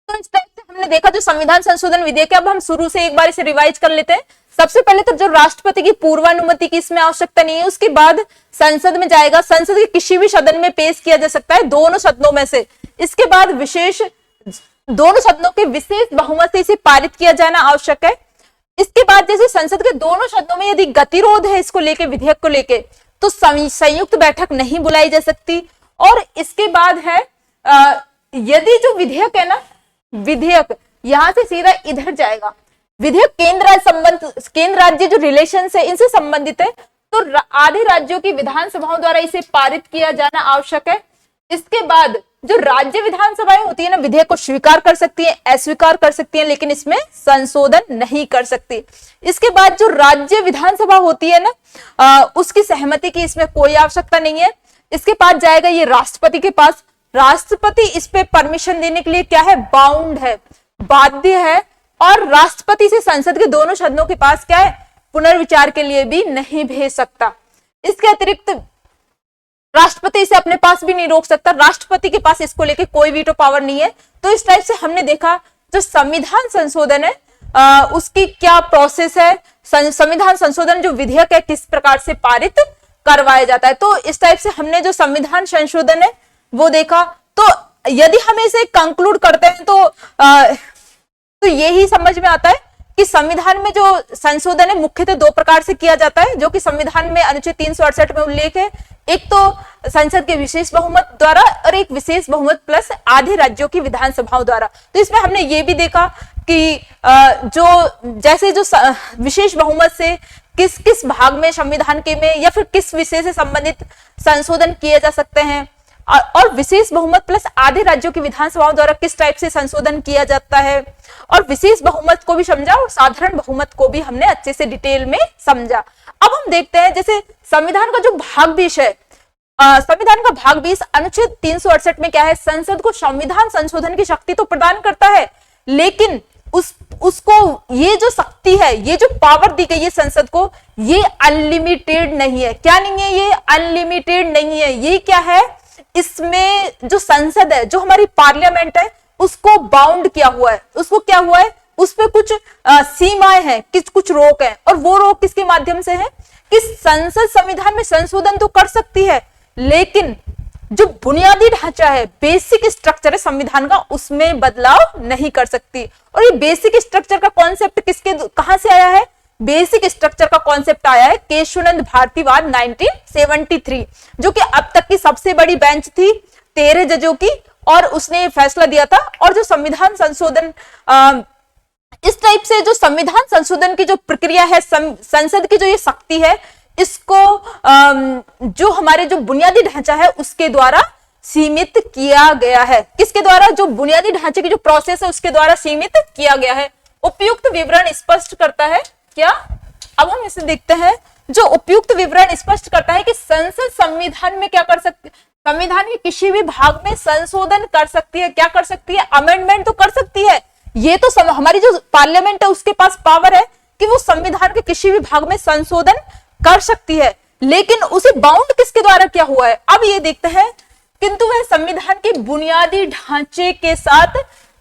तो इस टाइप से हमने देखा जो संविधान संशोधन विधेयक है। अब हम शुरू से एक बार इसे रिवाइज कर लेते हैं। सबसे पहले तो जो राष्ट्रपति की पूर्वानुमति की इसमें आवश्यकता नहीं है, उसके बाद संसद में जाएगा, संसद के किसी भी सदन में पेश किया जा सकता है, दोनों सदनों में से। इसके बाद दोनों सदनों के विशेष बहुमत से इसे पारित किया जाना आवश्यक है। इसके बाद जैसे संसद के दोनों सदनों में यदि गतिरोध है इसको लेके, विधेयक को लेके, तो संयुक्त बैठक नहीं बुलाई जा सकती। और इसके बाद है यदि जो विधेयक है ना, विधेयक यहां से सीधा इधर जाएगा, विधेयक केंद्र राज्य जो रिलेशन है इनसे संबंधित है, तो आधे राज्यों की विधानसभाओं द्वारा इसे पारित किया जाना आवश्यक है। इसके बाद जो राज्य विधानसभाएं होती है ना, विधेयक को स्वीकार कर सकती है, अस्वीकार कर सकती है, लेकिन इसमें संशोधन नहीं कर सकती। इसके बाद जो राज्य विधानसभा होती है ना, उसकी सहमति की इसमें कोई आवश्यकता नहीं है। इसके बाद जाएगा ये राष्ट्रपति के पास, राष्ट्रपति इस पे परमिशन देने के लिए क्या है, बाउंड है, बाध्य है, और राष्ट्रपति से संसद के दोनों सदनों के पास क्या है, पुनर्विचार के लिए भी नहीं भेज सकता। इसके अतिरिक्त राष्ट्रपति इसे अपने पास भी नहीं रोक सकता, राष्ट्रपति के पास इसको लेके कोई वीटो पावर नहीं है। तो इस टाइप से हमने देखा जो संविधान संशोधन है उसकी क्या प्रोसेस है, संविधान संशोधन जो विधेयक है किस प्रकार से पारित करवाया जाता है। तो इस टाइप से हमने जो संविधान संशोधन है वो देखा। तो यदि हम इसे कंक्लूड करते हैं तो यही समझ में आता है कि संविधान में जो संशोधन है मुख्यतः दो प्रकार से किया जाता है, जो कि संविधान में अनुच्छेद 368 में उल्लेख है एक तो संसद के विशेष बहुमत द्वारा और एक विशेष बहुमत प्लस आधे राज्यों की विधानसभाओं द्वारा। तो इसमें हमने ये भी देखा कि जो विशेष बहुमत से किस किस भाग में संविधान के में या फिर किस विषय से संबंधित संशोधन किए जा सकते हैं, और विशेष बहुमत प्लस आधे राज्यों की विधानसभाओं द्वारा किस टाइप से संशोधन किया जाता है, और विशेष बहुमत को भी समझा और साधारण बहुमत को भी हमने अच्छे से डिटेल में समझा। अब हम देखते हैं जैसे संविधान का जो भाग 20 है, संविधान का भाग 20 अनुच्छेद 368 में क्या है, संसद को संविधान संशोधन की शक्ति तो प्रदान करता है, लेकिन उसको ये जो शक्ति है, ये जो पावर दी गई है संसद को, ये अनलिमिटेड नहीं है। क्या नहीं है? ये अनलिमिटेड नहीं है। ये क्या है, इसमें जो संसद है, जो हमारी पार्लियामेंट है, उसको बाउंड किया हुआ है। उसको क्या हुआ है, उस पे कुछ सीमाएं हैं, कुछ रोक है, और वो रोक किसके माध्यम से है कि संसद संविधान में संशोधन तो कर सकती है, लेकिन जो बुनियादी ढांचा है, बेसिक स्ट्रक्चर है संविधान का, उसमें बदलाव नहीं कर सकती। और ये बेसिक स्ट्रक्चर का कॉन्सेप्ट कहां से आया है? बेसिक स्ट्रक्चर का कॉन्सेप्ट आया है केशवानंद भारतीवाद 1973, जो कि अब तक की सबसे बड़ी बेंच थी 13 जजों की, और उसने फैसला दिया था। और जो संविधान संशोधन इस टाइप से जो संविधान संशोधन की जो प्रक्रिया है, संसद की जो ये शक्ति है, इसको जो हमारे जो बुनियादी ढांचा है उसके द्वारा सीमित किया गया है। किसके द्वारा? जो बुनियादी ढांचे की जो प्रोसेस है उसके द्वारा सीमित किया गया है। उपयुक्त विवरण स्पष्ट करता है क्या? अब हम इसे देखते हैं। जो उपयुक्त विवरण स्पष्ट करता है कि संसद संविधान में क्या कर सकती, संविधान के किसी भी भाग में संशोधन कर सकती है। क्या कर सकती है? अमेंडमेंट तो कर सकती है। ये तो हमारी जो पार्लियामेंट है उसके पास पावर है कि वो संविधान के किसी भी भाग में संशोधन कर सकती है, लेकिन उसे बाउंड किसके द्वारा किया हुआ है? अब ये देखते हैं, किंतु वह संविधान के बुनियादी ढांचे के साथ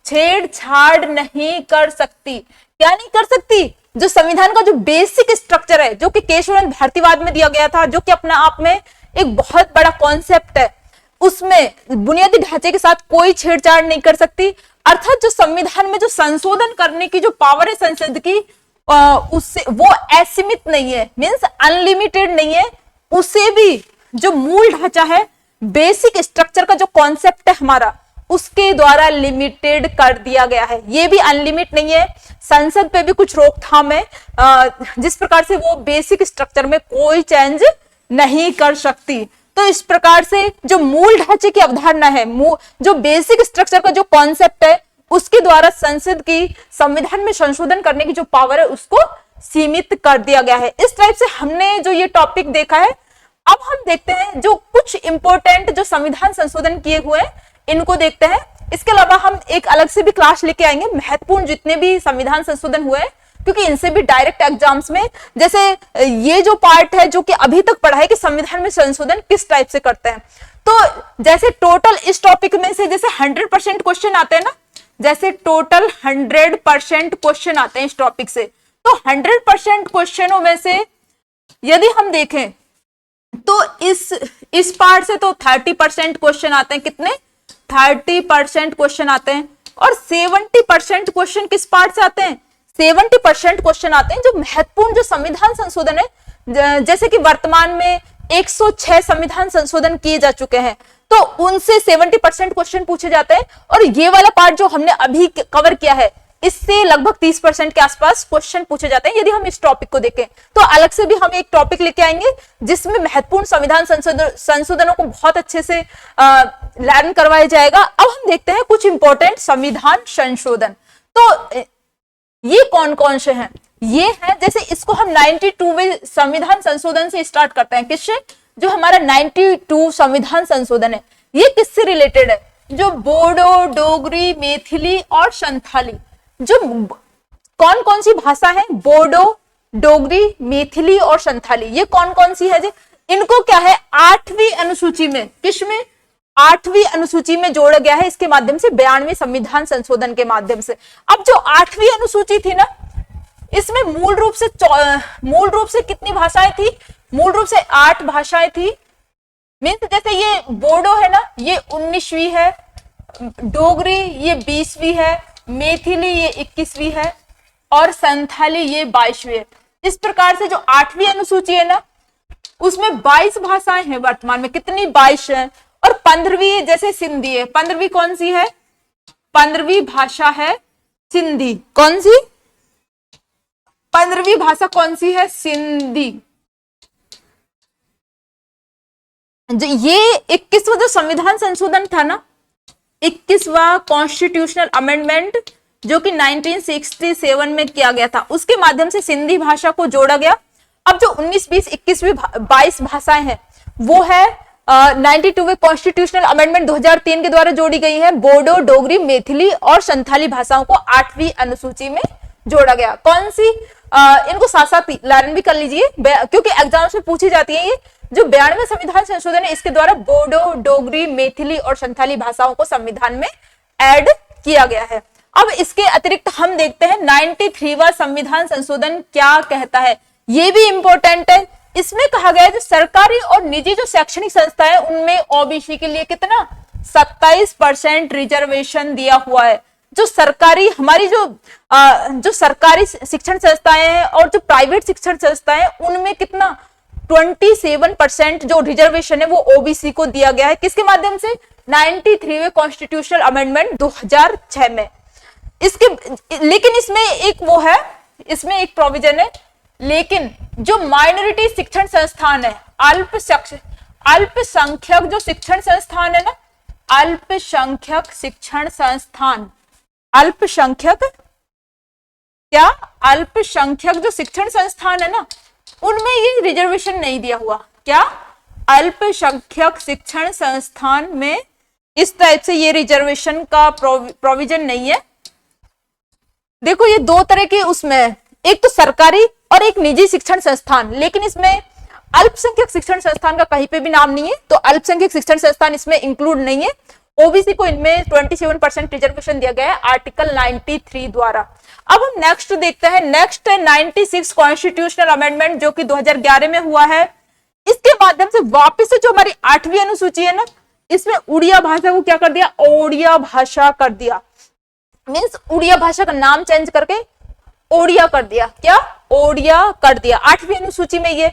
छेड़छाड़ नहीं कर सकती। क्या नहीं कर सकती? जो संविधान का जो बेसिक स्ट्रक्चर है, जो कि केशवानंद भारतीवाद में दिया गया था, जो कि अपने आप में एक बहुत बड़ा कॉन्सेप्ट है, उसमें बुनियादी ढांचे के साथ कोई छेड़छाड़ नहीं कर सकती। अर्थात जो संविधान में जो संशोधन करने की जो पावर है संसद की, उससे वो असीमित नहीं है, मींस अनलिमिटेड नहीं है। उसे भी जो मूल ढांचा है, बेसिक स्ट्रक्चर का जो कॉन्सेप्ट है हमारा, उसके द्वारा लिमिटेड कर दिया गया है। ये भी अनलिमिट नहीं है। संसद पे भी कुछ रोकथाम है, जिस प्रकार से वो बेसिक स्ट्रक्चर में कोई चेंज नहीं कर सकती। तो इस प्रकार से जो मूल ढांचे की अवधारणा है, जो बेसिक स्ट्रक्चर का जो कॉन्सेप्ट है, उसके द्वारा संसद की संविधान में संशोधन करने की जो पावर है उसको सीमित कर दिया गया है। इस टाइप से हमने जो ये टॉपिक देखा है, अब हम देखते हैं जो कुछ इंपॉर्टेंट जो संविधान संशोधन किए हुए हैं, इनको देखते हैं। इसके अलावा हम एक अलग से भी क्लास लेके आएंगे, महत्वपूर्ण जितने भी संविधान संशोधन हुए, क्योंकि इनसे भी डायरेक्ट एग्जाम्स में, जैसे ये जो पार्ट है जो कि अभी तक पढ़ा है कि संविधान में संशोधन किस टाइप से करते हैं, तो जैसे टोटल इस टॉपिक में से जैसे 100% क्वेश्चन आते हैं ना, जैसे टोटल 100% क्वेश्चन आते हैं इस टॉपिक से, तो 100% क्वेश्चनों में से यदि हम देखें तो इस पार्ट से तो 30% क्वेश्चन आते हैं। कितने? 30% क्वेश्चन आते हैं। और 70% क्वेश्चन किस पार्ट से आते हैं? 70% क्वेश्चन आते हैं जो महत्वपूर्ण जो संविधान संशोधन है, जैसे कि वर्तमान में 106 संविधान संशोधन किए जा चुके हैं, तो उनसे 70% क्वेश्चन पूछे जाते हैं। और ये वाला पार्ट जो हमने अभी कवर किया है, इससे लगभग 30% के आसपास क्वेश्चन पूछे जाते हैं। यदि हम इस टॉपिक को देखें तो अलग से भी हम एक टॉपिक लेके आएंगे जिसमें महत्वपूर्ण संविधान संशोधनों को बहुत अच्छे से लर्न करवाया जाएगा। अब हम देखते हैं कुछ इंपॉर्टेंट संविधान संशोधन। तो ये कौन कौन से हैं? ये है, जैसे इसको हम 92वें संविधान संशोधन से स्टार्ट करते हैं। किससे? जो हमारा 92 संविधान संशोधन है, ये किससे रिलेटेड है? जो बोडो, डोगरी, मैथिली और संथाली, जो कौन कौन सी भाषा है, बोडो, डोगरी, मैथिली और संथाली, ये कौन कौन सी है जी? इनको क्या है, 8वीं अनुसूची में, किसमें? 8वीं अनुसूची में जोड़ा गया है, इसके माध्यम से 92वें संविधान संशोधन के माध्यम से। अब जो 8वीं अनुसूची थी ना, इसमें मूल रूप से कितनी भाषाएं थी? मूल रूप से 8 भाषाएं थी। मीन्स जैसे ये बोडो है ना, ये 19वीं है, डोगरी ये 20वीं है, मैथिली ये 21वीं है और संथाली ये 22वीं है। इस प्रकार से जो 8वीं अनुसूची है ना, उसमें 22 भाषाएं हैं वर्तमान में, कितनी 22 है। और 15वीं जैसे सिंधी है, 15वीं कौन सी है, 15वीं भाषा है सिंधी। कौन सी 15वीं भाषा कौन सी है, सिंधी। ये 21वां जो संविधान संशोधन था ना, 21वां कॉन्स्टिट्यूशनल अमेंडमेंट जो कि 1967 में किया गया था, उसके माध्यम से सिंधी भाषा को जोड़ा गया। अब जो 19, 20, 21वीं 22 भाषाएं हैं वो है 92वें कॉन्स्टिट्यूशनल अमेंडमेंट 2003 के द्वारा जोड़ी गई है। बोडो, डोगरी, मैथिली और संथाली भाषाओं को 8वीं अनुसूची में जोड़ा गया। कौन सी, इनको साथ साथ लर्न भी कर लीजिए क्योंकि एग्जाम्स में पूछी जाती है। ये जो 92वें संविधान संशोधन है इसके द्वारा बोडो, डोगरी, मैथिली और संथाली भाषाओं को संविधान में ऐड किया गया है। अब इसके अतिरिक्त हम देखते हैं 93वां संविधान संशोधन क्या कहता है, ये भी इंपॉर्टेंट है। इसमें कहा गया है जो सरकारी और निजी जो शैक्षणिक संस्थाएं उनमें ओबीसी के लिए कितना 27% रिजर्वेशन दिया हुआ है। जो सरकारी हमारी जो सरकारी शिक्षण संस्थाएं हैं और जो प्राइवेट शिक्षण संस्थाएं उनमें कितना 27% जो रिजर्वेशन है वो ओबीसी को दिया गया है। किसके माध्यम से, 93वें कॉन्स्टिट्यूशनल अमेंडमेंट 2006 में। लेकिन इसमें एक वो है, इसमें एक प्रोविजन है, लेकिन जो माइनॉरिटी शिक्षण संस्थान है, अल्पसंख्यक जो शिक्षण संस्थान है ना, अल्पसंख्यक शिक्षण संस्थान, अल्पसंख्यक जो शिक्षण संस्थान है ना उनमें ये रिजर्वेशन नहीं दिया हुआ। क्या, अल्पसंख्यक शिक्षण संस्थान में इस टाइप से ये रिजर्वेशन का प्रोविजन नहीं है। देखो ये दो तरह के उसमें, एक तो सरकारी और एक निजी शिक्षण संस्थान, लेकिन इसमें अल्पसंख्यक शिक्षण संस्थान का कहीं पे भी नाम नहीं है, तो अल्पसंख्यक शिक्षण संस्थान इसमें इंक्लूड नहीं है। ओबीसी को इनमें 27% रिजर्वेशन दिया गया है आर्टिकल 93 द्वारा। अब हम नेक्स्ट देखते हैं, नेक्स्ट है 96 कॉन्स्टिट्यूशनल अमेंडमेंट जो कि 2011 में हुआ है। इसके माध्यम से वापस से जो हमारी 8वीं अनुसूची है ना, इसमें उड़िया भाषा को क्या कर दिया, ओडिया भाषा कर दिया। मीन्स उड़िया भाषा का नाम चेंज करके ओडिया कर दिया। क्या, ओडिया कर दिया। 8वीं अनुसूची में ये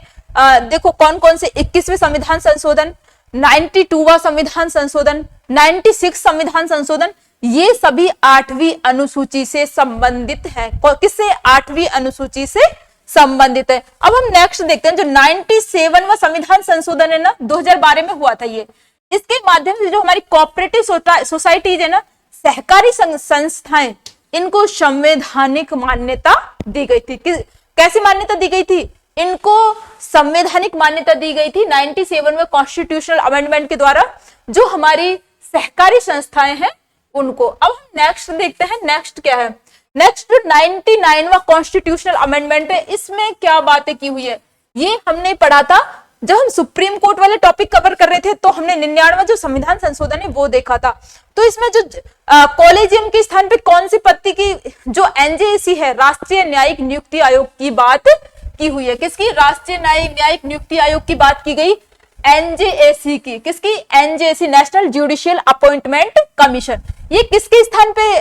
देखो कौन कौन से, 21वें संविधान संशोधन, 92वां संविधान संशोधन, 96 संविधान संशोधन, ये सभी 8वीं अनुसूची से संबंधित है। किससे, 8वीं अनुसूची से संबंधित है। अब हम नेक्स्ट देखते हैं जो 97वां संविधान संशोधन है ना, 2012 में हुआ था ये। इसके माध्यम से जो हमारी कोऑपरेटिव सोसाइटीज है ना, सहकारी संस्थाएं, इनको संवैधानिक मान्यता दी गई थी। कैसी मान्यता दी गई थी, इनको संवैधानिक मान्यता दी गई थी 97वें कॉन्स्टिट्यूशनल अमेंडमेंट के द्वारा। जो हमारी सहकारी संस्थाएं हैं उनको। अब हम नेक्स्ट देखते हैं, नेक्स्ट क्या है, नेक्स्ट 99वां कॉन्स्टिट्यूशनल अमेंडमेंट है। इसमें क्या बातें की हुई है, ये हमने पढ़ा था जब हम सुप्रीम कोर्ट वाले टॉपिक कवर कर रहे थे, तो हमने 99वां जो संविधान संशोधन है वो देखा था। तो इसमें जो कॉलेजियम के स्थान पे कौन सी पत्ती की, जो एनजेएसी है, राष्ट्रीय न्यायिक नियुक्ति आयोग की बात की हुई है। किसकी, राष्ट्रीय न्यायिक नियुक्ति आयोग की बात की गई, एनजेएसी की। किसकी, NJAC, national judicial appointment commission. ये किसके स्थान पे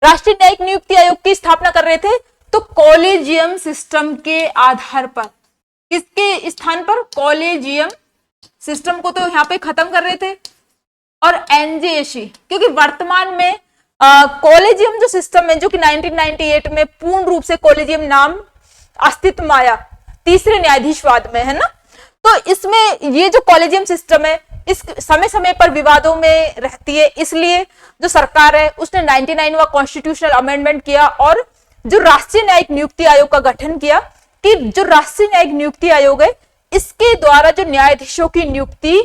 राष्ट्रीय न्यायिक नियुक्ति आयोग की स्थापना कर रहे थे, तो कॉलेजियम सिस्टम के आधार पर। किसके स्थान पर, कॉलेजियम सिस्टम को तो यहाँ पे खत्म कर रहे थे, और एनजेएसी, क्योंकि वर्तमान में कॉलेजियम जो सिस्टम है, जो कि 1998 में पूर्ण रूप से कॉलेजियम नाम अस्तित्व में आया, तीसरे न्यायाधीशवाद में, है ना। तो इसमें ये जो कॉलेजियम सिस्टम है इस समय समय पर विवादों में रहती है, इसलिए जो सरकार है उसने 99वां कॉन्स्टिट्यूशनल अमेंडमेंट किया और जो राष्ट्रीय न्यायिक नियुक्ति आयोग का गठन किया, कि जो राष्ट्रीय न्यायिक नियुक्ति आयोग है इसके द्वारा जो न्यायाधीशों की नियुक्ति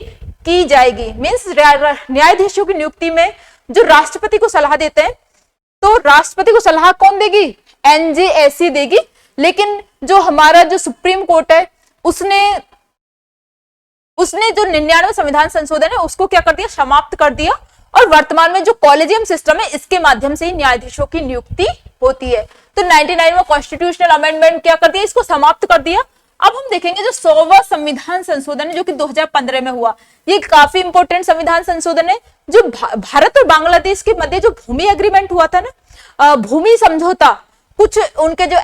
की जाएगी। मीन्स न्यायाधीशों की नियुक्ति में जो राष्ट्रपति को सलाह देते हैं, तो राष्ट्रपति को सलाह कौन देगी, एनजेएसी देगी। लेकिन जो हमारा जो सुप्रीम कोर्ट है उसने जो 99वां संविधान संशोधन है उसको क्या कर दिया, समाप्त कर दिया, और वर्तमान में जो कॉलेजियम सिस्टम है इसके माध्यम से ही न्यायाधीशों की नियुक्ति होती है। तो 99वां कॉन्स्टिट्यूशनल अमेंडमेंट क्या कर दिया, इसको समाप्त कर दिया। अब हम देखेंगे जो 100वां संविधान संशोधन है जो कि 2015 में हुआ। ये काफी इंपॉर्टेंट संविधान संशोधन है। जो भारत और बांग्लादेश के मध्य जो भूमि एग्रीमेंट हुआ था ना, भूमि समझौता, कुछ उनके जो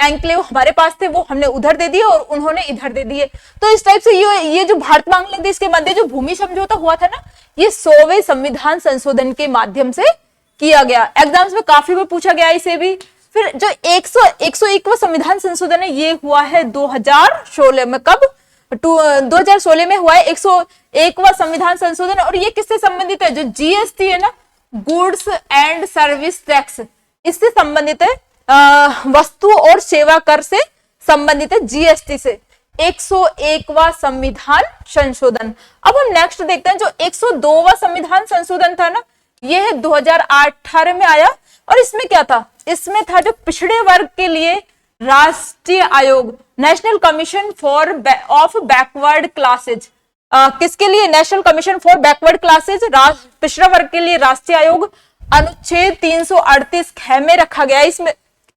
एंक्लेव हमारे पास थे वो हमने उधर दे दिए और उन्होंने इधर दे दिए। तो इस टाइप से ये जो भारत बांग्लादेश के मध्य जो भूमि समझौता हुआ था ना, ये 100वें संविधान संशोधन के माध्यम से किया गया। एग्जाम्स में काफी बार पूछा गया इसे भी। फिर जो 101वां संविधान संशोधन है ये हुआ है 2016 में। कब? 2016 में हुआ है 101वां संविधान संशोधन। और ये किससे संबंधित है? जो जीएसटी है ना, गुड्स एंड सर्विस टैक्स, इससे संबंधित है। वस्तु और सेवा कर से संबंधित है, जीएसटी से। 101वां संविधान संशोधन। अब हम नेक्स्ट देखते हैं जो 102वां संविधान संशोधन था ना, ये है 2018 में आया। और इसमें क्या था? इसमें था जो पिछड़े वर्ग के लिए राष्ट्रीय आयोग, national commission for of backward classes. किसके लिए? National commission for backward classes, पिछड़ा वर्ग के लिए राष्ट्रीय आयोग। अनुच्छेद 338 ख में रखा गया। इसमें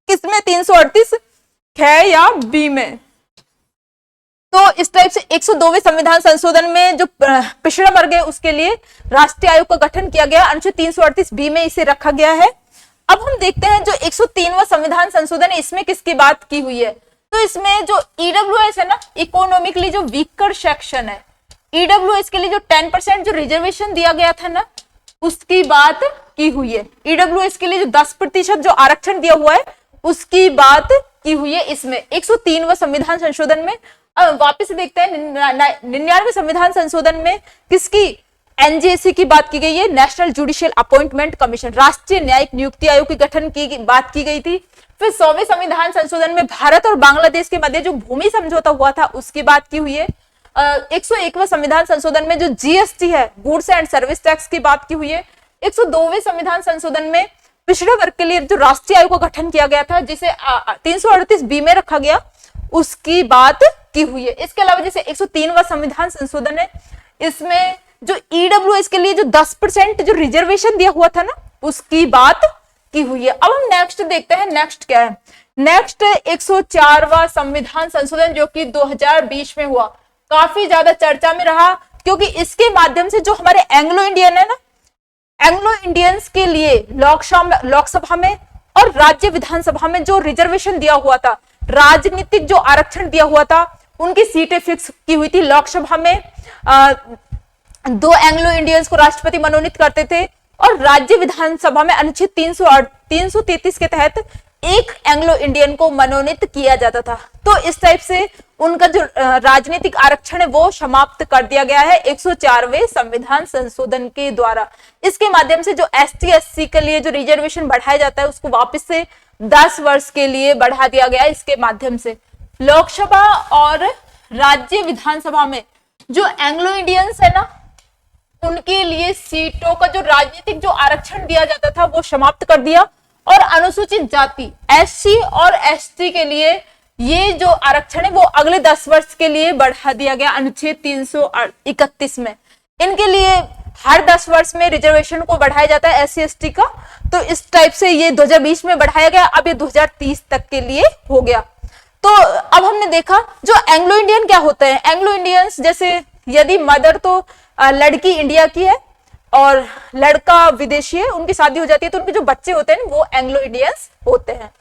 किसमें? 338 ख या बी में। तो इस टाइप से 102वें संविधान संशोधन में जो पिछड़ा वर्ग है उसके लिए राष्ट्रीय आयोग का गठन किया गया। अनुच्छेद 338 बी में इसे रखा गया है। अब हम देखते हैं जो 103वां संविधान संशोधन है, इसमें किसकी बात की हुई है? तो इसमें जो ईडब्ल्यूएस है ना, इकोनॉमिकली जो वीकर सेक्शन है, ईडब्ल्यूएस के लिए जो 10% जो रिजर्वेशन दिया गया था ना, उसकी बात की हुई है। ईडब्ल्यूएस के लिए जो 10% जो आरक्षण दिया हुआ है उसकी बात की हुई है इसमें 103वां संविधान संशोधन में। वापस से देखते हैं 99वें संविधान संशोधन में किसकी? एनजेसी की बात की गई है, नेशनल जुडिशियल अपॉइंटमेंट कमीशन, राष्ट्रीय न्यायिक नियुक्ति आयोग के गठन की बात की गई थी। फिर 100वें संविधान संशोधन में भारत और बांग्लादेश के मध्य जो भूमि समझौता हुआ था उसकी बात की हुई है। 101वां संविधान संशोधन में जो जीएसटी है, गुड्स एंड सर्विस टैक्स की बात की हुई है। 102वें संविधान संशोधन में पिछड़े वर्ग के लिए जो राष्ट्रीय आयोग का गठन किया गया था, जिसे 338 बी में रखा गया, उसकी बात की हुई है। इसके अलावा जैसे 103वां संविधान संशोधन है, इसमें जो ईडब्ल्यूएस के लिए जो 10% जो रिजर्वेशन दिया हुआ था ना, उसकी बात की हुई है। अब हम नेक्स्ट देखते हैं, नेक्स्ट क्या है? नेक्स्ट 104वां संविधान संशोधन जो कि 2020 में हुआ, काफी ज्यादा चर्चा में रहा क्योंकि इसके माध्यम से जो हमारे एंग्लो इंडियन है ना, एंग्लो इंडियंस के लिए लोकसभा में और राज्य विधानसभा में जो रिजर्वेशन दिया हुआ था, राजनीतिक जो आरक्षण दिया हुआ था, उनकी सीटें फिक्स की हुई थी। लोकसभा में 2 एंग्लो इंडियंस को राष्ट्रपति मनोनीत करते थे और राज्य विधानसभा में अनुच्छेद 333 के तहत 1 एंग्लो इंडियन को मनोनीत किया जाता था। तो इस टाइप से उनका जो राजनीतिक आरक्षण है वो समाप्त कर दिया गया है 104वें संविधान संशोधन के द्वारा। इसके माध्यम से जो एसटी एससी के लिए जो रिजर्वेशन बढ़ाया जाता है उसको वापस से 10 वर्ष के लिए बढ़ा दिया गया है। इसके माध्यम से लोकसभा और राज्य विधानसभा में जो एंग्लो इंडियंस है ना, उनके लिए सीटों का जो राजनीतिक जो आरक्षण दिया जाता था वो समाप्त कर दिया और अनुसूचित जाति एससी और एसटी के लिए ये जो आरक्षण है वो अगले 10 वर्ष के लिए बढ़ा दिया गया अनुच्छेद 331 में। इनके लिए हर 10 वर्ष में रिजर्वेशन को बढ़ाया जाता है एससी एसटी का। तो इस टाइप से ये 2020 में बढ़ाया गया, अब ये 2030 तक के लिए हो गया। तो अब हमने देखा जो एंग्लो इंडियन क्या होते हैं। एंग्लो इंडियंस जैसे यदि मदर तो लड़की इंडिया की है और लड़का विदेशी है, उनकी शादी हो जाती है तो उनके जो बच्चे होते हैं वो एंग्लो इंडियंस होते हैं।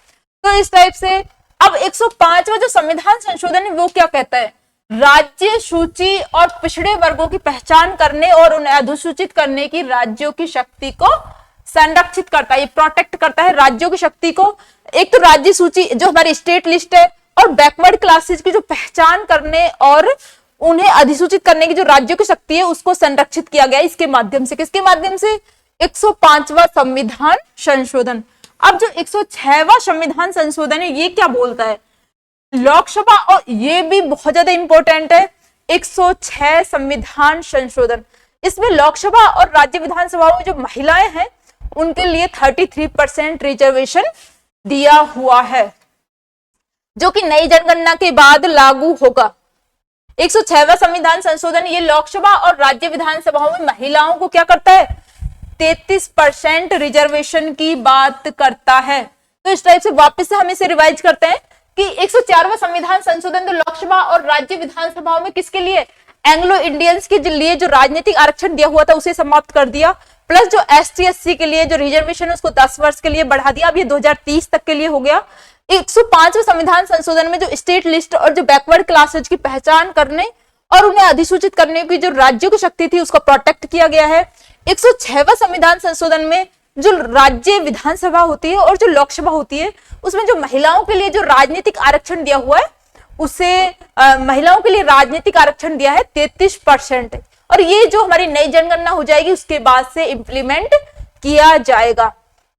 तो इस टाइप से अब 105वां जो संविधान संशोधन है वो क्या कहता है? राज्य सूची और पिछड़े वर्गों की पहचान करने और उन्हें अधिसूचित करने की राज्यों की शक्ति को संरक्षित करता है, ये प्रोटेक्ट करता है राज्यों की शक्ति को। एक तो राज्य सूची जो हमारी स्टेट लिस्ट है और बैकवर्ड क्लासेस की जो पहचान करने और उन्हें अधिसूचित करने की जो राज्यों की शक्ति है उसको संरक्षित किया गया इसके माध्यम से। किसके माध्यम से? 105वां संविधान संशोधन। अब जो 106वां संविधान संशोधन है ये क्या बोलता है? लोकसभा, और ये भी बहुत ज्यादा इंपॉर्टेंट है, 106 संविधान संशोधन, इसमें लोकसभा और राज्य विधानसभाओं में जो महिलाएं हैं उनके लिए 33% रिजर्वेशन दिया हुआ है, जो कि नई जनगणना के बाद लागू होगा। 106वां संविधान संशोधन ये लोकसभा और राज्य विधानसभाओं में महिलाओं को क्या करता है? 33% रिजर्वेशन की बात करता है। तो इस टाइप से वापस से हम इसे रिवाइज करते हैं कि 104वां संविधान संशोधन तो लोकसभा और राज्य विधानसभाओं में किसके लिए? एंग्लो इंडियंस के लिए जो राजनीतिक आरक्षण दिया हुआ था उसे समाप्त कर दिया। प्लस जो ST SC के लिए जो रिजर्वेशन है उसको 10 वर्ष के लिए बढ़ा दिया, अब ये 2030 तक के लिए हो गया। 105वें संविधान संशोधन में जो स्टेट लिस्ट और जो बैकवर्ड क्लासेज की पहचान करने और उन्हें अधिसूचित करने की जो राज्यों की शक्ति थी उसको प्रोटेक्ट किया गया है। 106वां संविधान संशोधन में जो राज्य विधानसभा होती है और जो लोकसभा होती है उसमें जो महिलाओं के लिए जो राजनीतिक आरक्षण दिया हुआ है उसे महिलाओं के लिए राजनीतिक आरक्षण दिया है 33%, और ये जो हमारी नई जनगणना हो जाएगी उसके बाद से इंप्लीमेंट किया जाएगा।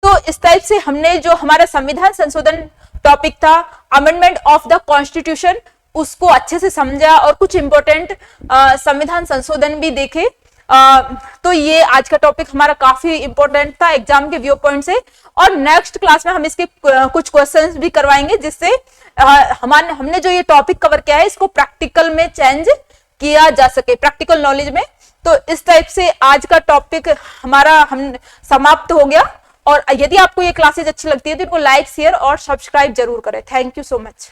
तो इस टाइप से हमने जो हमारा संविधान संशोधन टॉपिक था, अमेंडमेंट ऑफ द कॉन्स्टिट्यूशन, उसको अच्छे से समझा और कुछ इंपॉर्टेंट संविधान संशोधन भी देखे। तो ये आज का टॉपिक हमारा काफी इंपॉर्टेंट था एग्जाम के व्यू पॉइंट से, और नेक्स्ट क्लास में हम इसके कुछ क्वेश्चंस भी करवाएंगे जिससे हमने जो ये टॉपिक कवर किया है इसको प्रैक्टिकल में चेंज किया जा सके, प्रैक्टिकल नॉलेज में। तो इस टाइप से आज का टॉपिक हमारा हम समाप्त हो गया, और यदि आपको ये क्लासेज अच्छी लगती है तो इनको लाइक शेयर और सब्सक्राइब जरूर करें। Thank you so much.